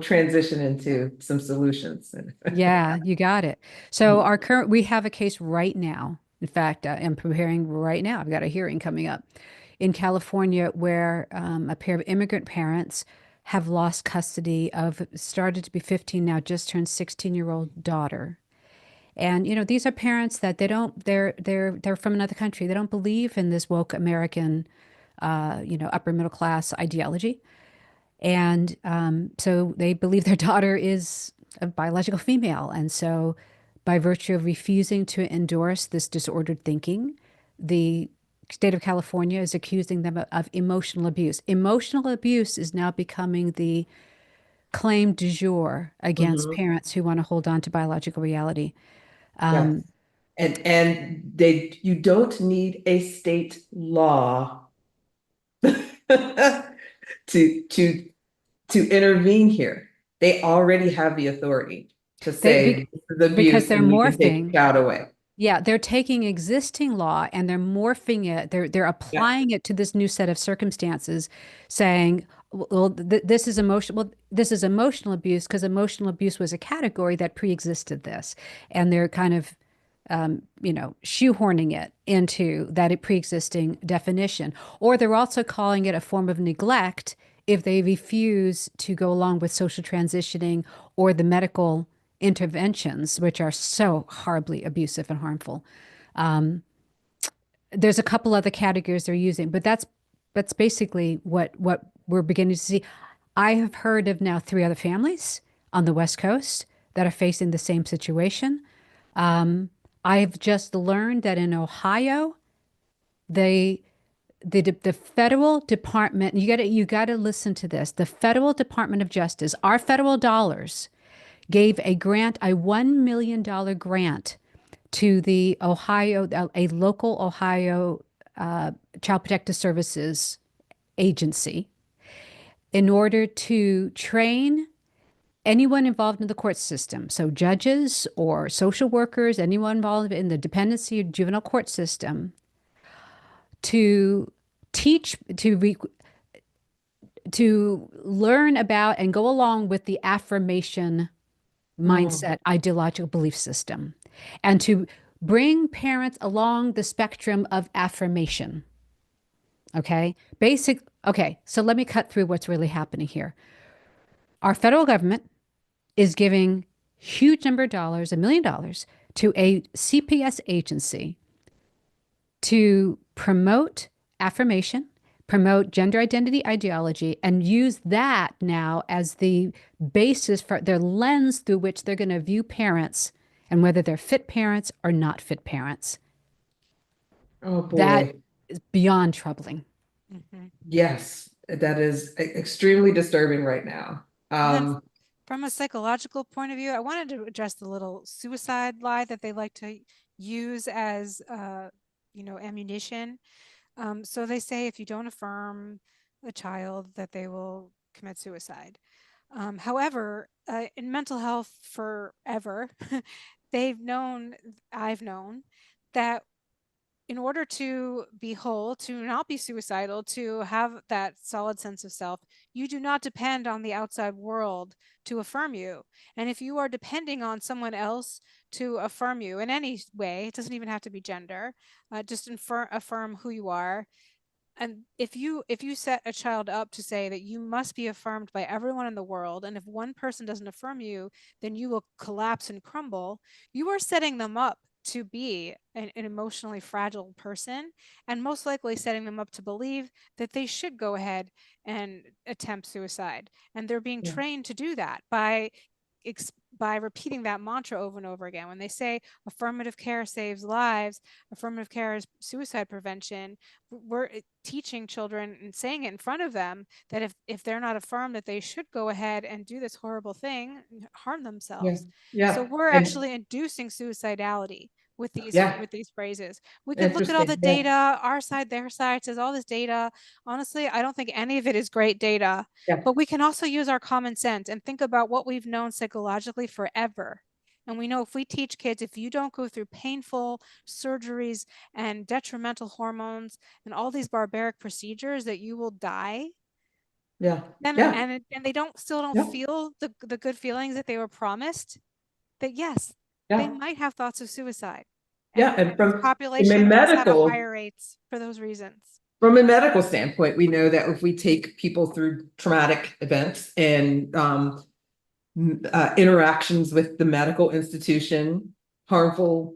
transition into some solutions.
Yeah, you got it. So we have a case right now. In fact, I'm preparing right now. I've got a hearing coming up in California where a pair of immigrant parents have lost custody of, started to be 15 now, just turned 16-year-old daughter. And, these are parents that they're from another country. They don't believe in this woke American, upper middle class ideology. And so they believe their daughter is a biological female. And so by virtue of refusing to endorse this disordered thinking, the state of California is accusing them of emotional abuse. Emotional abuse is now becoming the claim du jour against parents who want to hold on to biological reality.
Yes. And you don't need a state law to intervene here. They already have the authority to say the abuse
because they're
and we
morphing.
can take the child away.
Yeah, they're taking existing law and they're morphing it. They're applying it to this new set of circumstances, saying, well, this is emotional. Well, this is emotional abuse because emotional abuse was a category that pre-existed this, and they're kind of, shoehorning it into that pre-existing definition. Or they're also calling it a form of neglect if they refuse to go along with social transitioning or the medical interventions, which are so horribly abusive and harmful. There's a couple other categories they're using, but that's basically what we're beginning to see. I have heard of now 3 other families on the West Coast that are facing the same situation. I've just learned that in Ohio, the federal department, you gotta listen to this. The federal Department of Justice, our federal dollars, gave a $1 million grant to the a local Ohio Child Protective Services agency in order to train anyone involved in the court system, so judges or social workers, anyone involved in the dependency or juvenile court system, to teach, to learn about and go along with the affirmation mindset, ideological belief system, and to bring parents along the spectrum of affirmation. Okay. Okay. So let me cut through what's really happening here. Our federal government is giving huge number of dollars, $1 million, to a CPS agency to promote affirmation, promote gender identity ideology, and use that now as the basis for their lens through which they're going to view parents and whether they're fit parents or not fit parents.
Oh, boy.
That is beyond troubling.
Yes, that is extremely disturbing right now.
From a psychological point of view, I wanted to address the little suicide lie that they like to use as, ammunition. So they say if you don't affirm a child that they will commit suicide. However, in mental health forever, I've known that in order to be whole, to not be suicidal, to have that solid sense of self, you do not depend on the outside world to affirm you. And if you are depending on someone else to affirm you in any way, it doesn't even have to be gender, just affirm who you are. And if you set a child up to say that you must be affirmed by everyone in the world, and if one person doesn't affirm you, then you will collapse and crumble, you are setting them up to be an emotionally fragile person, and most likely setting them up to believe that they should go ahead and attempt suicide. And they're being trained to do that by repeating that mantra over and over again. When they say affirmative care saves lives, affirmative care is suicide prevention, we're teaching children and saying it in front of them that if they're not affirmed that they should go ahead and do this horrible thing, harm themselves. So we're actually inducing suicidality with these phrases. We can look at all the data, our side, their side, says all this data. Honestly, I don't think any of it is great data, but we can also use our common sense and think about what we've known psychologically forever. And we know if we teach kids, if you don't go through painful surgeries and detrimental hormones and all these barbaric procedures, that you will die. And they still don't feel the good feelings that they were promised, that yes, they might have thoughts of suicide.
And from
population does have a higher rates for those reasons.
From a medical standpoint, we know that if we take people through traumatic events and interactions with the medical institution, harmful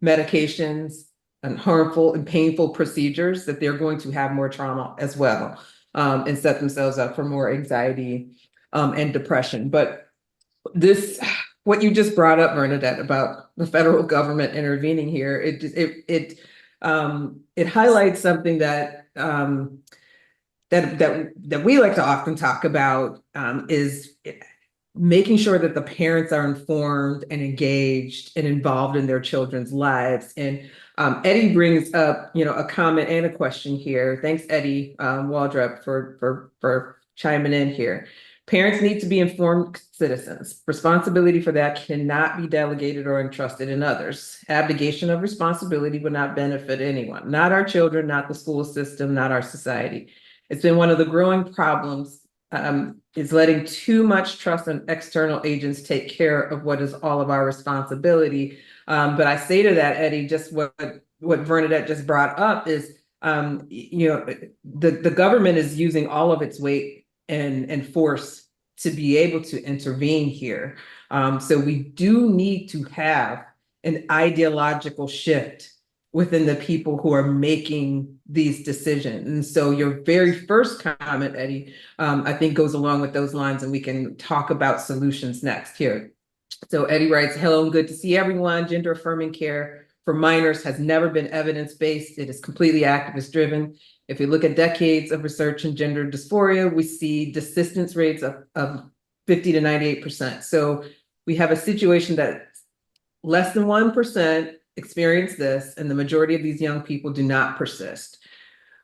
medications, and harmful and painful procedures, that they're going to have more trauma as well, and set themselves up for more anxiety and depression. But what you just brought up, Vernadette, about the federal government intervening here, it highlights something that we like to often talk about, is making sure that the parents are informed and engaged and involved in their children's lives. And Eddie brings up, a comment and a question here. Thanks, Eddie Waldrop, for chiming in here. Parents need to be informed citizens. Responsibility for that cannot be delegated or entrusted in others. Abdication of responsibility would not benefit anyone, not our children, not the school system, not our society. It's been one of the growing problems, is letting too much trust in external agents take care of what is all of our responsibility. But I say to that, Eddie, just what Vernadette just brought up is, the government is using all of its weight and force to be able to intervene here. So we do need to have an ideological shift within the people who are making these decisions. And so your very first comment, Eddie, I think goes along with those lines, and we can talk about solutions next here. So Eddie writes, hello and good to see everyone. Gender affirming care for minors has never been evidence-based. It is completely activist-driven. If we look at decades of research in gender dysphoria, we see desistance rates of 50 to 98%. So we have a situation that less than 1% experience this, and the majority of these young people do not persist.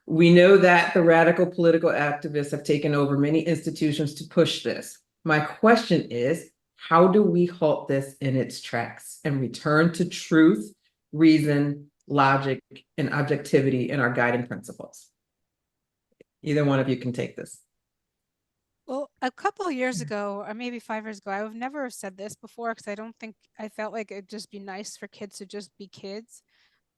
We know that the radical political activists have taken over many institutions to push this. My question is, how do we halt this in its tracks and return to truth, reason, logic, and objectivity in our guiding principles? Either one of you can take this.
Well, a couple of years ago, or maybe 5 years ago, I would never have said this before because I felt like it'd just be nice for kids to just be kids.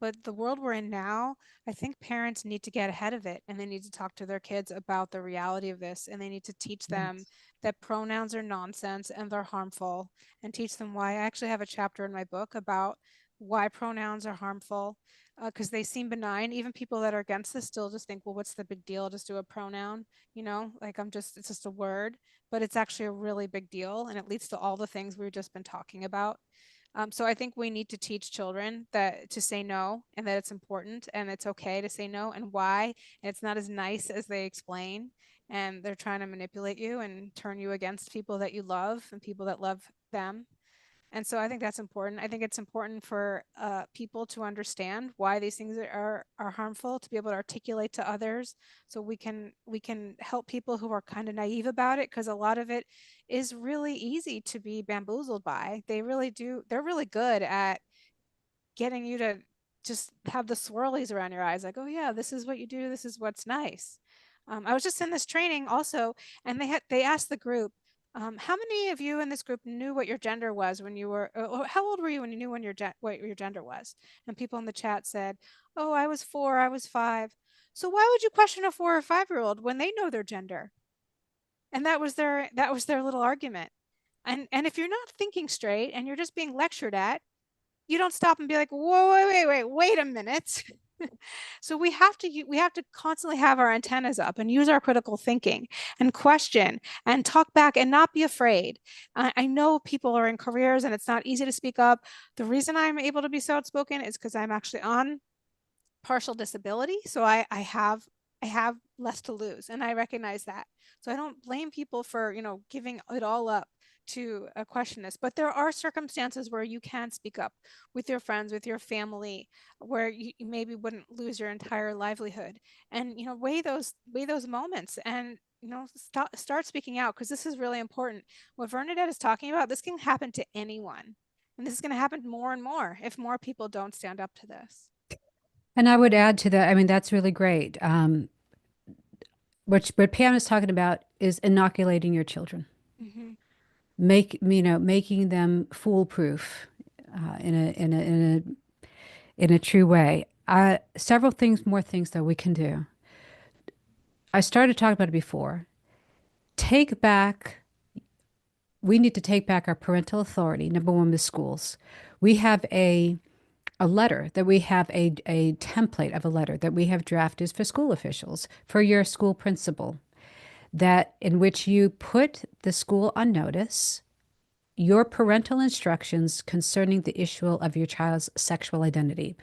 But the world we're in now, I think parents need to get ahead of it and they need to talk to their kids about the reality of this. And they need to teach them that pronouns are nonsense and they're harmful, and teach them why. I actually have a chapter in my book about why pronouns are harmful, because they seem benign. Even people that are against this still just think, well, what's the big deal? Just do a pronoun, like it's just a word, but it's actually a really big deal. And it leads to all the things we've just been talking about. So I think we need to teach children that to say no, and that it's important and it's okay to say no, and why. And it's not as nice as they explain, and they're trying to manipulate you and turn you against people that you love and people that love them. And so I think that's important. I think it's important for people to understand why these things are harmful, to be able to articulate to others, so we can help people who are kind of naive about it, because a lot of it is really easy to be bamboozled by. They really do. They're really good at getting you to just have the swirlies around your eyes, like, oh yeah, this is what you do, this is what's nice. I was just in this training also, and they asked the group, how many of you in this group knew what your gender was when you were, how old were you when you knew what your gender was? And people in the chat said, oh, I was 4, I was 5. So why would you question a 4 or 5-year-old when they know their gender? And that was their little argument. And if you're not thinking straight and you're just being lectured at, you don't stop and be like, whoa, wait a minute. So we have to constantly have our antennas up and use our critical thinking and question and talk back and not be afraid. I know people are in careers and it's not easy to speak up. The reason I'm able to be so outspoken is because I'm actually on partial disability. So I have less to lose, and I recognize that. So I don't blame people for, giving it all up to question this, but there are circumstances where you can speak up with your friends, with your family, where you maybe wouldn't lose your entire livelihood, and weigh those moments, and start speaking out, because this is really important. What Vernadette is talking about, this can happen to anyone, and this is going to happen more and more if more people don't stand up to this.
And I would add to that, I mean, that's really great. What Pam is talking about is inoculating your children.
Mm-hmm.
Making them foolproof in a true way. Several more things that we can do. I started talking about it before. We need to take back our parental authority. Number one, with schools. We have a template of a letter that we have drafted for school officials, for your school principal, that in which you put the school on notice your parental instructions concerning the issue of your child's sexual identity.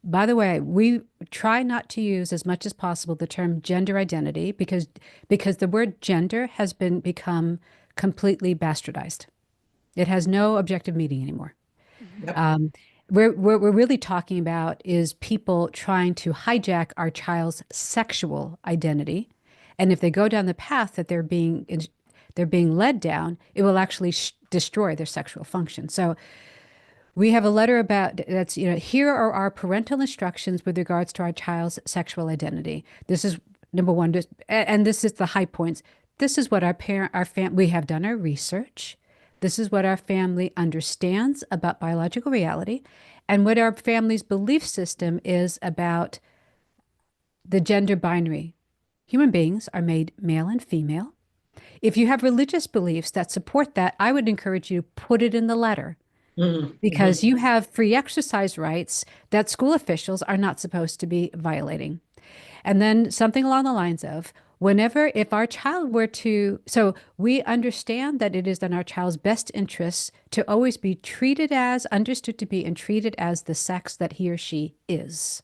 By the way, we try not to use as much as possible the term gender identity because the word gender has become completely bastardized. It has no objective meaning anymore.
Yep.
What we're really talking about is people trying to hijack our child's sexual identity. And if they go down the path that they're being led down, it will actually destroy their sexual function. So we have a letter here are our parental instructions with regards to our child's sexual identity. This is number one, and this is the high points. This is what we have done our research. This is what our family understands about biological reality, and what our family's belief system is about the gender binary. Human beings are made male and female. If you have religious beliefs that support that, I would encourage you to put it in the letter, because you have free exercise rights that school officials are not supposed to be violating. And then something along the lines of, if our child so we understand that it is in our child's best interests to always be understood to be and treated as the sex that he or she is.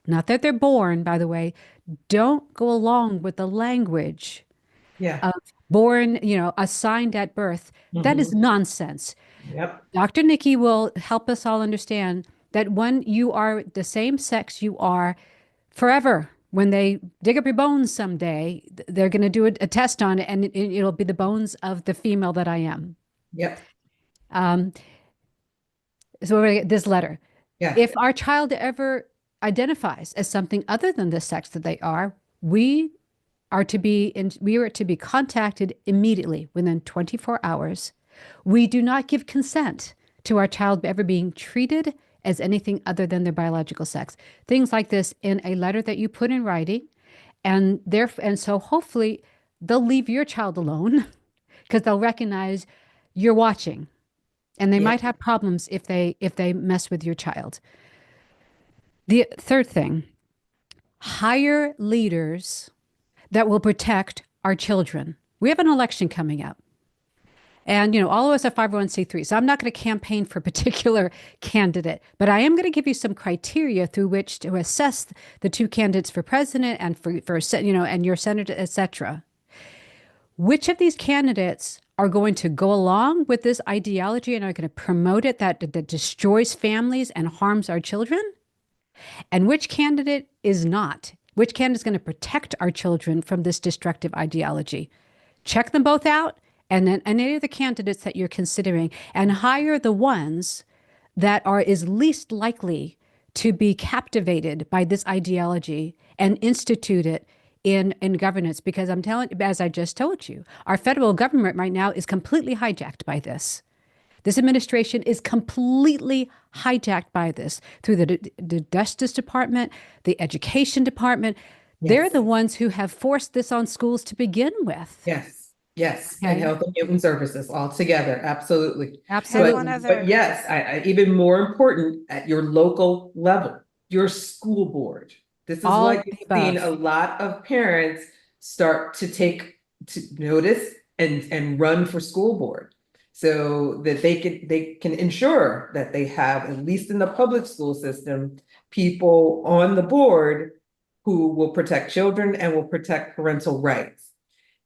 Not that they're born, by the way. Don't go along with the language of born, assigned at birth. That is nonsense.
Yep.
Dr. Nikki will help us all understand that when you are the same sex, you are forever. when they dig up your bones someday, they're going to do a test on it, and it'll be the bones of the female that I am.
Yep.
So we're gonna get this letter.
Yeah.
If our child ever identifies as something other than the sex that they are, we are to be contacted immediately within 24 hours. We do not give consent to our child ever being treated as anything other than their biological sex. Things like this in a letter that you put in writing, and so hopefully they'll leave your child alone because they'll recognize you're watching, and they might have problems if they mess with your child. The third thing, hire leaders that will protect our children. We have an election coming up. And, all of us are 501c3, so I'm not going to campaign for a particular candidate, but I am going to give you some criteria through which to assess the two candidates for president and for and your senator, et cetera. Which of these candidates are going to go along with this ideology and are going to promote it that destroys families and harms our children? And which candidate is not? Which candidate is going to protect our children from this destructive ideology? Check them both out, and then any of the candidates that you're considering, and hire the ones that is least likely to be captivated by this ideology and institute it in governance. Because I'm telling, as I just told you, our federal government right now is completely hijacked by this. This administration is completely hijacked by this through the Justice Department, the Education Department.
Yes.
They're the ones who have forced this on schools to begin with.
Yes.
Okay.
And Health and Human Services all together. Absolutely.
Absolutely.
But yes, even more important, at your local level, your school board. This is
All
what
the
you've seen a
above.
lot of parents start to take to notice and run for school board, so that they can ensure that they have, at least in the public school system, people on the board who will protect children and will protect parental rights.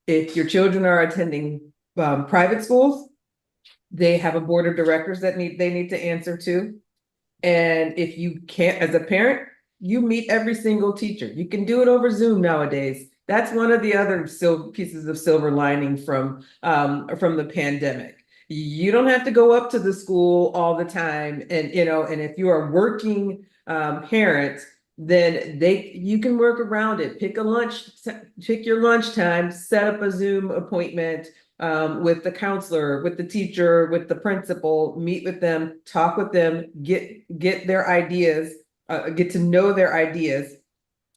If your children are attending private schools, they have a board of directors that they need to answer to. And if you can't, as a parent, you meet every single teacher. You can do it over Zoom nowadays. That's one of the other pieces of silver lining from the pandemic. You don't have to go up to the school all the time, and and if you are working parents, then you can work around it. Pick your lunch time, set up a Zoom appointment with the counselor, with the teacher, with the principal, meet with them, talk with them, get their ideas, get to know their ideas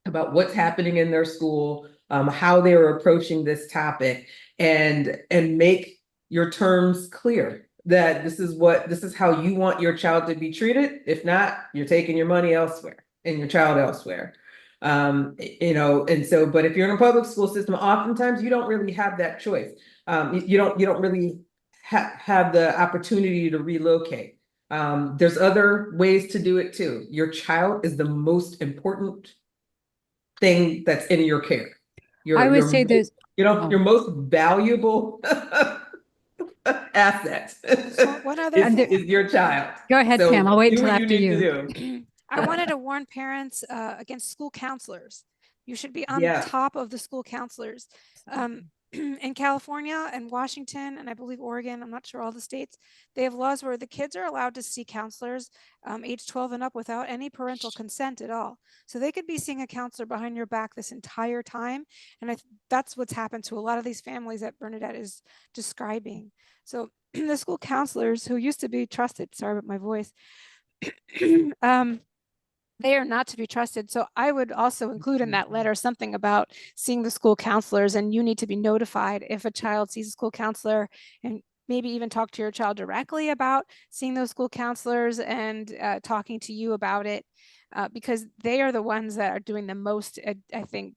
about what's happening in their school, how they are approaching this topic, and make your terms clear that this is how you want your child to be treated. If not, you're taking your money elsewhere and your child elsewhere. And so, but if you're in a public school system, oftentimes you don't really have that choice. You don't really have the opportunity to relocate. There's other ways to do it too. Your child is the most important thing that's in your care.
I would say there's,
your most valuable asset
So one other
is your child.
Go ahead, Pam. I'll wait until after
you.
you.
I wanted to warn parents against school counselors. You should be on top of the school counselors. In California and Washington, and I believe Oregon, I'm not sure all the states, they have laws where the kids are allowed to see counselors age 12 and up without any parental consent at all. So they could be seeing a counselor behind your back this entire time. And that's what's happened to a lot of these families that Vernadette is describing. So the school counselors who used to be trusted, sorry about my voice, they are not to be trusted. So I would also include in that letter something about seeing the school counselors, and you need to be notified if a child sees a school counselor, and maybe even talk to your child directly about seeing those school counselors and talking to you about it, because they are the ones that are doing the most, I think,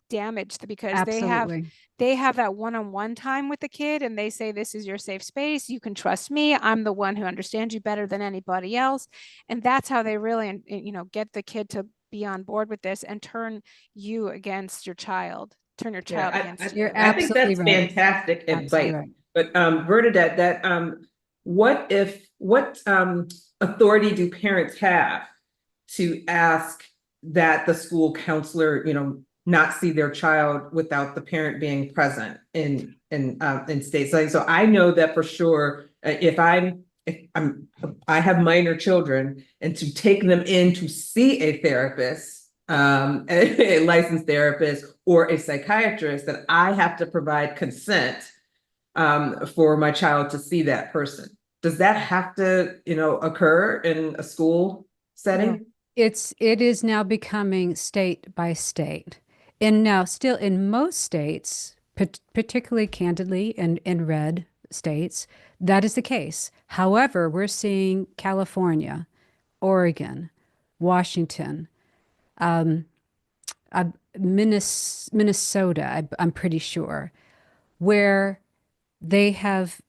damage, because
Absolutely.
they have that one-on-one time with the kid, and they say, this is your safe space, you can trust me, I'm the one who understands you better than anybody else. And that's how they really get the kid to be on board with this and turn you against your child, turn your child against you.
I think that's fantastic advice. Right. But Vernadette, what authority do parents have to ask that the school counselor, not see their child without the parent being present in state settings. So I know that for sure, I have minor children, and to take them in to see a therapist, a licensed therapist or a psychiatrist, that I have to provide consent for my child to see that person. Does that have to, occur in a school setting?
It is now becoming state by state. And now still in most states, particularly candidly in red states, that is the case. However, we're seeing California, Oregon, Washington, Minnesota, I'm pretty sure, where they have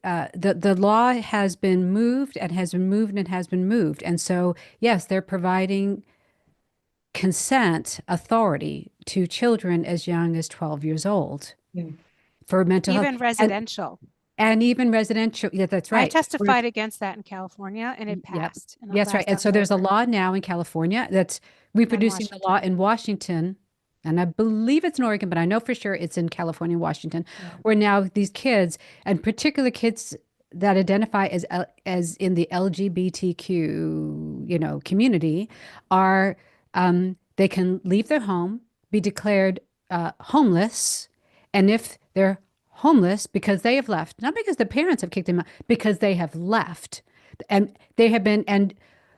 the law has been moved and has been moved and has been moved. And so, yes, they're providing consent authority to children as young as 12 years old for mental
Even
health.
residential.
And even residential. Yeah, that's right.
I testified against that in California, and it passed. in the
That's right.
last
And so there's a
October.
law now in California that's reproducing the law in Washington. And I believe it's in Oregon, but I know for sure it's in California and Washington, where now these kids, and particular kids that identify as in the LGBTQ, community, are they can leave their home, be declared homeless, and if they're homeless because they have left, not because the parents have kicked them out, because they have left, and they have been, and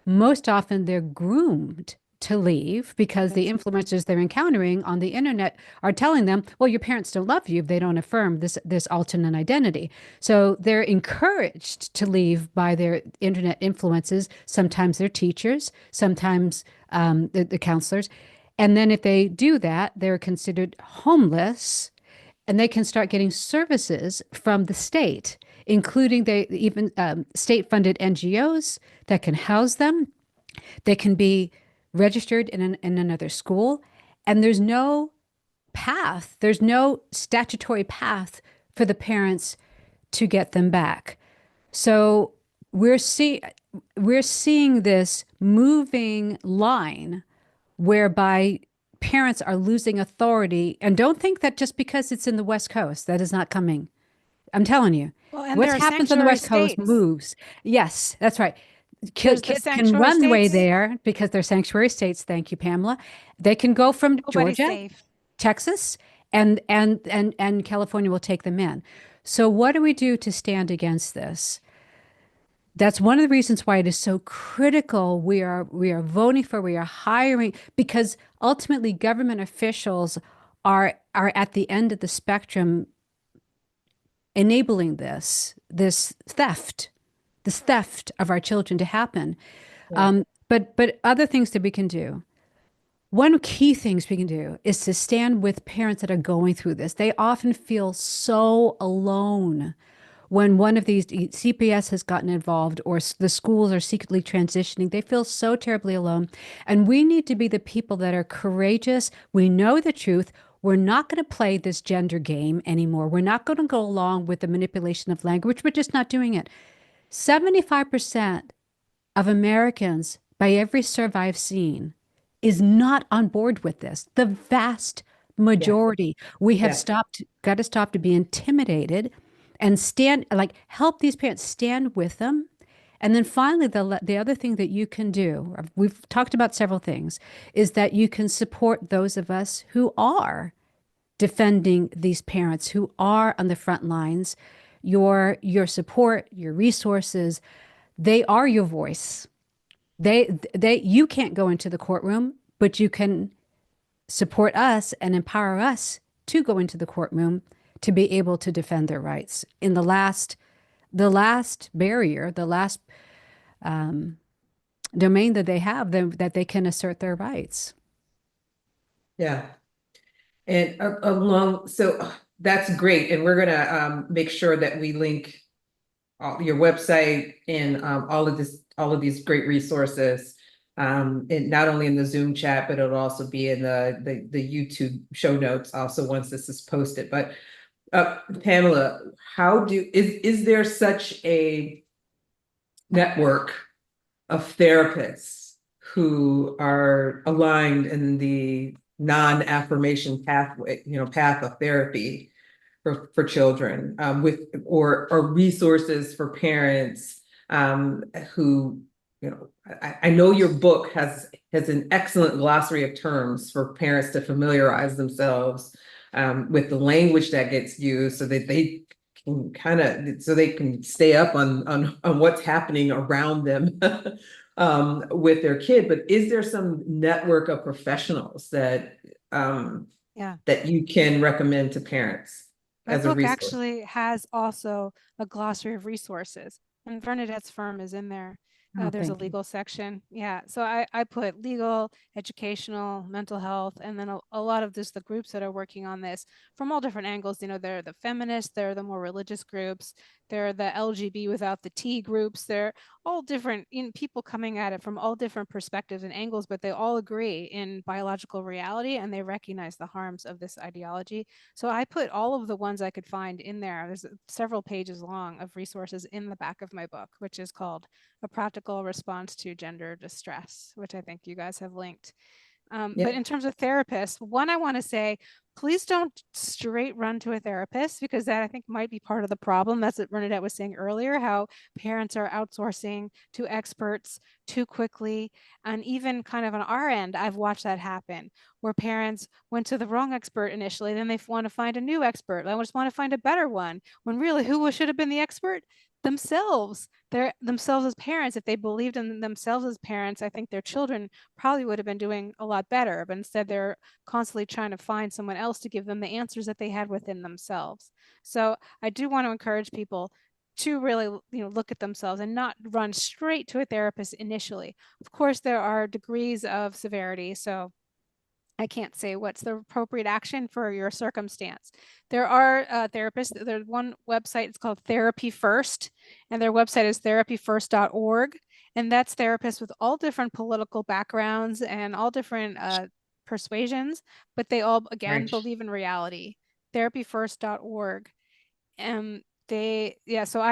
most often they're groomed to leave because the influencers they're encountering on the internet are telling them, well, your parents don't love you if they don't affirm this alternate identity. So they're encouraged to leave by their internet influences, sometimes their teachers, sometimes the counselors. And then if they do that, they're considered homeless, and they can start getting services from the state, including even state-funded NGOs that can house them. They can be registered in another school, and there's no path, there's no statutory path for the parents to get them back. So we're seeing this moving line whereby parents are losing authority. And don't think that just because it's in the West Coast, that is not coming. I'm telling you,
Well, and
what
there are
happens on the West
sanctuary
Coast
states.
moves. Yes, that's right.
There's the
Kids can
sanctuary
run way
states.
there because they're sanctuary states. Thank you, Pamela. They can go from
Nobody's
Georgia,
safe.
Texas, and California will take them in. So what do we do to stand against this? That's one of the reasons why it is so critical. We are voting for, we are hiring, because ultimately government officials are at the end of the spectrum enabling this theft of our children to happen.
Yeah.
But other things that we can do. One key things we can do is to stand with parents that are going through this. They often feel so alone when one of these CPS has gotten involved, or the schools are secretly transitioning. They feel so terribly alone. And we need to be the people that are courageous. We know the truth. We're not going to play this gender game anymore. We're not going to go along with the manipulation of language. We're just not doing it. 75% of Americans, by every survey I've seen, is not on board with this. The vast majority. We have got to stop to be intimidated and help these parents, stand with them. And then finally, the other thing that you can do, we've talked about several things, is that you can support those of us who are defending these parents, who are on the front lines. Your support, your resources, they are your voice. You can't go into the courtroom, but you can support us and empower us to go into the courtroom to be able to defend their rights in the last barrier, the last domain that they have, that they can assert their rights.
Yeah. And so that's great. And we're gonna make sure that we link your website and all of these great resources. And not only in the Zoom chat, but it'll also be in the YouTube show notes also once this is posted. But Pamela, is there such a network of therapists who are aligned in the non-affirmation pathway, path of therapy for children, with or resources for parents who, I know your book has an excellent glossary of terms for parents to familiarize themselves with the language that gets used so that they can stay up on what's happening around them with their kid. But is there some network of professionals that
Yeah.
that you can recommend to parents
My
as a
book
resource?
actually has also a glossary of resources, and Vernadette's firm is in there.
Oh,
There's a
thank you.
legal section. Yeah. So I put legal, educational, mental health, and then a lot of just the groups that are working on this from all different angles. They're the feminists, they're the more religious groups, they're the LGB without the T groups. They're all different people coming at it from all different perspectives and angles, but they all agree in biological reality and they recognize the harms of this ideology. So I put all of the ones I could find in there. There's several pages long of resources in the back of my book, which is called A Practical Response to Gender Distress, which I think you guys have linked. But in terms of therapists, one, I want to say, please don't straight run to a therapist, because that I think might be part of the problem. That's what Bernadette was saying earlier, how parents are outsourcing to experts too quickly. And even kind of on our end, I've watched that happen where parents went to the wrong expert initially, then they want to find a new expert. They just want to find a better one, when really who should have been the expert? Themselves. They're themselves as parents. If they believed in themselves as parents, I think their children probably would have been doing a lot better, but instead they're constantly trying to find someone else to give them the answers that they had within themselves. So I do want to encourage people to really look at themselves and not run straight to a therapist initially. Of course, there are degrees of severity, so I can't say what's the appropriate action for your circumstance. There are therapists. There's one website, it's called Therapy First, and their website is therapyfirst.org. And that's therapists with all different political backgrounds and all different persuasions, but they all, again, believe in reality. Therapyfirst.org. So I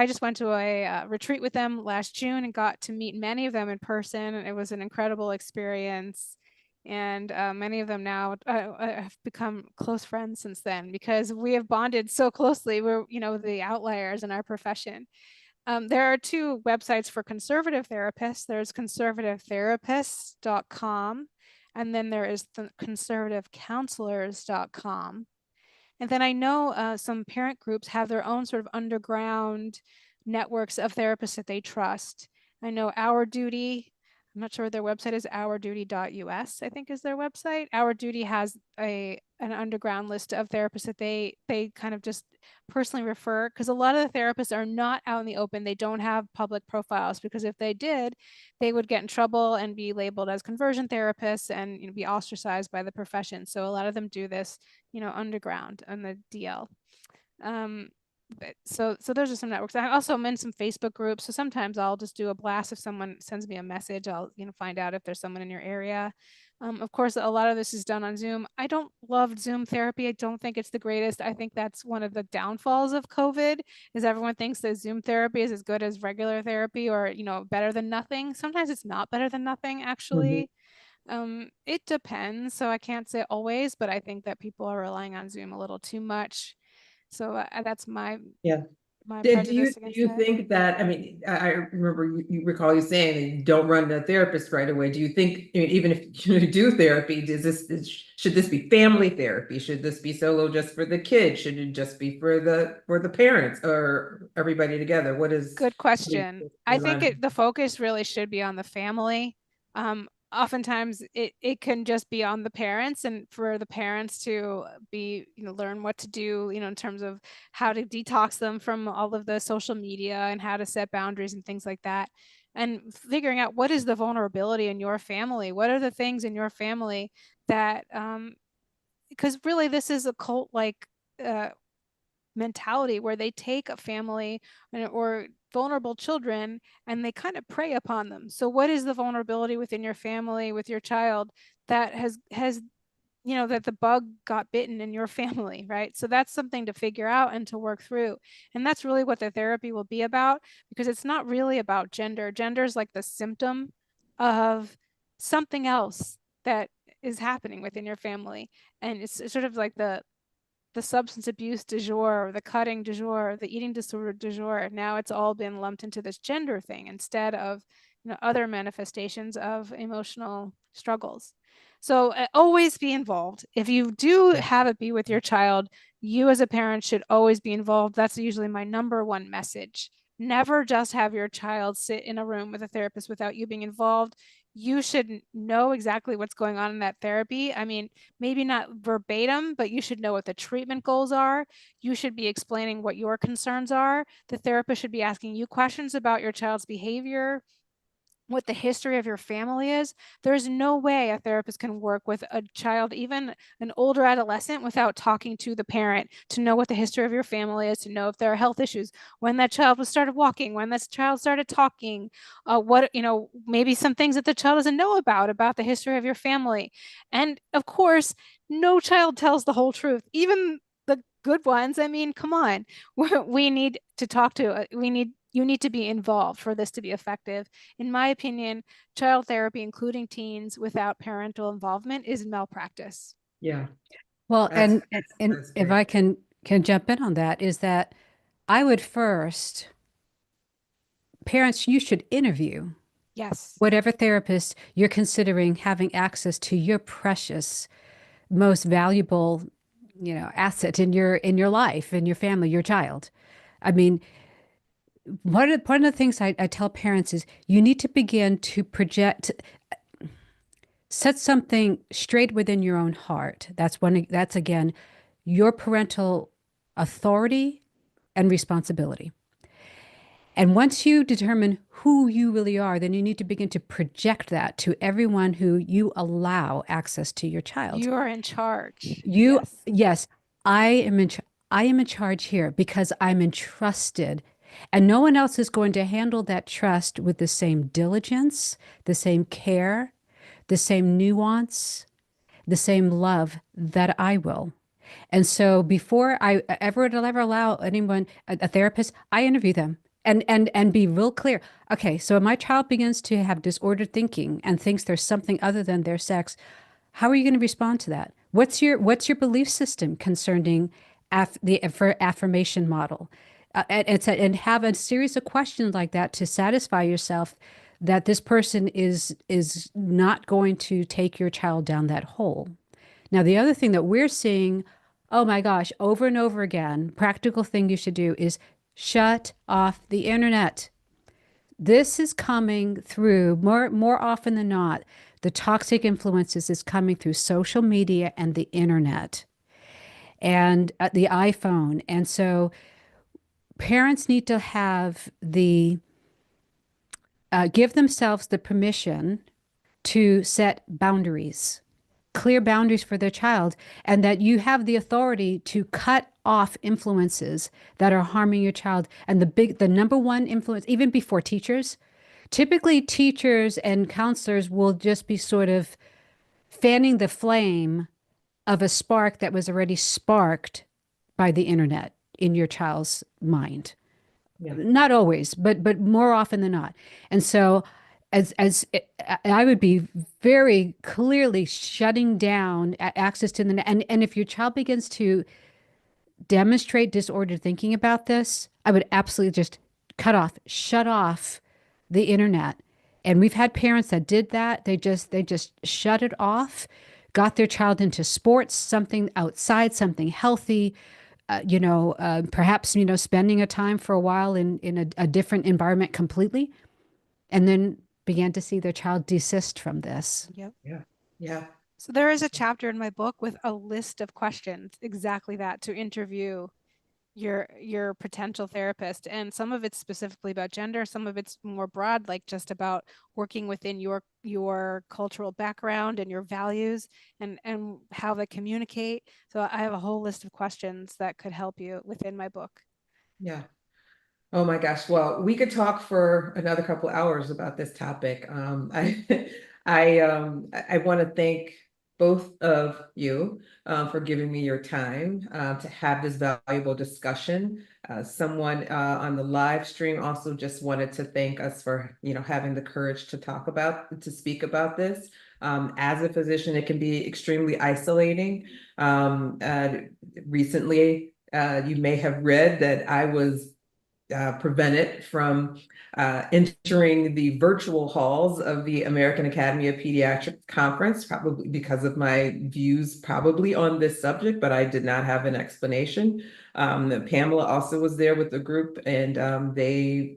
just went to a retreat with them last June and got to meet many of them in person. It was an incredible experience. And many of them now have become close friends since then, because we have bonded so closely. We're, the outliers in our profession. There are two websites for conservative therapists. There's conservativetherapists.com, and then there is the conservativecounselors.com. And then I know some parent groups have their own sort of underground networks of therapists that they trust. I know Our Duty, I'm not sure what their website is, ourduty.us, I think is their website. Our Duty has an underground list of therapists that they kind of just personally refer, because a lot of the therapists are not out in the open. They don't have public profiles, because if they did, they would get in trouble and be labeled as conversion therapists and be ostracized by the profession. So a lot of them do this underground on the DL. So those are some networks. I also am in some Facebook groups. So sometimes I'll just do a blast. If someone sends me a message, I'll find out if there's someone in your area. Of course, a lot of this is done on Zoom. I don't love Zoom therapy. I don't think it's the greatest. I think that's one of the downfalls of COVID, is everyone thinks that Zoom therapy is as good as regular therapy, or better than nothing. Sometimes it's not better than nothing, actually. It depends. So I can't say always, but I think that people are relying on Zoom a little too much. So that's my prejudice against
Do you
that.
think that, I remember you recall you saying that you don't run to a therapist right away. Do you think, even if you do therapy, should this be family therapy? Should this be solo just for the kids? Should it just be for the parents, or everybody together?
Good question. I think the focus really should be on the family. Oftentimes it can just be on the parents, and for the parents to be, learn what to do, in terms of how to detox them from all of the social media and how to set boundaries and things like that. And figuring out what is the vulnerability in your family. What are the things in your family that, because really this is a cult-like mentality where they take a family or vulnerable children and they kind of prey upon them. So what is the vulnerability within your family with your child that has that the bug got bitten in your family, right? So that's something to figure out and to work through. And that's really what the therapy will be about, because it's not really about gender. Gender is like the symptom of something else that is happening within your family. And it's sort of like the substance abuse du jour, or the cutting du jour, or the eating disorder du jour. Now it's all been lumped into this gender thing instead of, other manifestations of emotional struggles. So always be involved. If you do have it be with your child, you as a parent should always be involved. That's usually my number one message. Never just have your child sit in a room with a therapist without you being involved. You should know exactly what's going on in that therapy. I mean, maybe not verbatim, but you should know what the treatment goals are. You should be explaining what your concerns are. The therapist should be asking you questions about your child's behavior, what the history of your family is. There's no way a therapist can work with a child, even an older adolescent, without talking to the parent to know what the history of your family is, to know if there are health issues, when that child was started walking, when that child started talking, maybe some things that the child doesn't know about the history of your family. And of course, no child tells the whole truth, even the good ones. I mean, come on, we need to talk to, you need to be involved for this to be effective. In my opinion, child therapy, including teens, without parental involvement is malpractice.
Yeah.
Well,
That's-
and
that's
if
great.
I can jump in on that, is that I would first, parents, you should interview
Yes.
whatever therapist you're considering having access to your precious, most valuable, asset in your life, in your family, your child. I mean, one of the things I tell parents is you need to begin to project, set something straight within your own heart. That's again, your parental authority and responsibility. And once you determine who you really are, then you need to begin to project that to everyone who you allow access to your child.
You are in charge.
You,
Yes.
yes, I am I am in charge here because I'm entrusted, and no one else is going to handle that trust with the same diligence, the same care, the same nuance, the same love that I will. And so before I ever would ever allow anyone, a therapist, I interview them and be real clear. Okay, so if my child begins to have disordered thinking and thinks there's something other than their sex, how are you going to respond to that? What's your belief system concerning the affirmation model? And have a series of questions like that to satisfy yourself that this person is not going to take your child down that hole. Now, the other thing that we're seeing, oh my gosh, over and over again, practical thing you should do is shut off the internet. This is coming through more often than not. The toxic influences is coming through social media and the internet and the iPhone. And so parents need to have give themselves the permission to set boundaries, clear boundaries for their child, and that you have the authority to cut off influences that are harming your child. And the number one influence, even before teachers, typically teachers and counselors will just be sort of fanning the flame of a spark that was already sparked by the internet in your child's mind.
Yeah.
Not always, but more often than not. And so as I would be very clearly shutting down access to the net. And if your child begins to demonstrate disordered thinking about this, I would absolutely just shut off the internet. And we've had parents that did that. They just shut it off, got their child into sports, something outside, something healthy, perhaps, spending a time for a while in a different environment completely, and then began to see their child desist from this.
Yep.
Yeah. Yeah.
So there is a chapter in my book with a list of questions, exactly that, to interview your potential therapist. And some of it's specifically about gender, some of it's more broad, like just about working within your cultural background and your values and how they communicate. So I have a whole list of questions that could help you within my book.
Yeah. Oh my gosh. Well, we could talk for another couple hours about this topic. I want to thank both of you for giving me your time to have this valuable discussion. Someone on the live stream also just wanted to thank us for, having the courage to speak about this. As a physician, it can be extremely isolating. Recently, you may have read that I was prevented from entering the virtual halls of the American Academy of Pediatrics conference, probably because of my views probably on this subject, but I did not have an explanation. Pamela also was there with the group, and they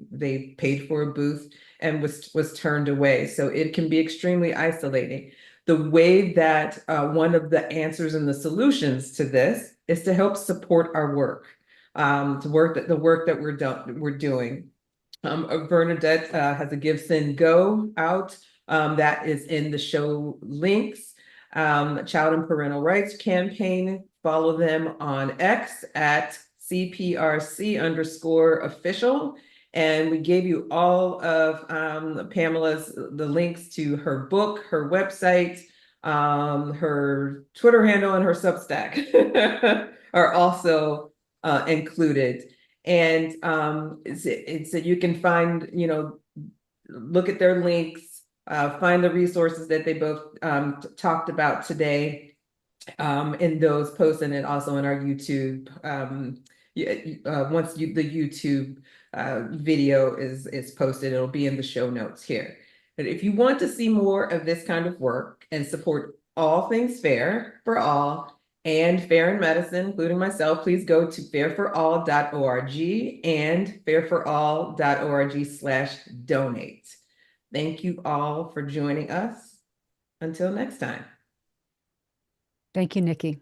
paid for a booth and was turned away. So it can be extremely isolating. The way that one of the answers and the solutions to this is to help support our work. The work that we're doing. Vernadette has a GiveSendGo out that is in the show links. Child and Parental Rights Campaign. Follow them on X at CPRC_official. And we gave you all of the links to her book, her website, her Twitter handle, and her Substack are also included. And it's you can find, look at their links, find the resources that they both talked about today in those posts, and then also in our YouTube. Once the YouTube video is posted, it'll be in the show notes here. But if you want to see more of this kind of work and support all things fair for all and fair in medicine, including myself, please go to fairforall.org and fairforall.org/donate. Thank you all for joining us. Until next time.
Thank you, Nikki.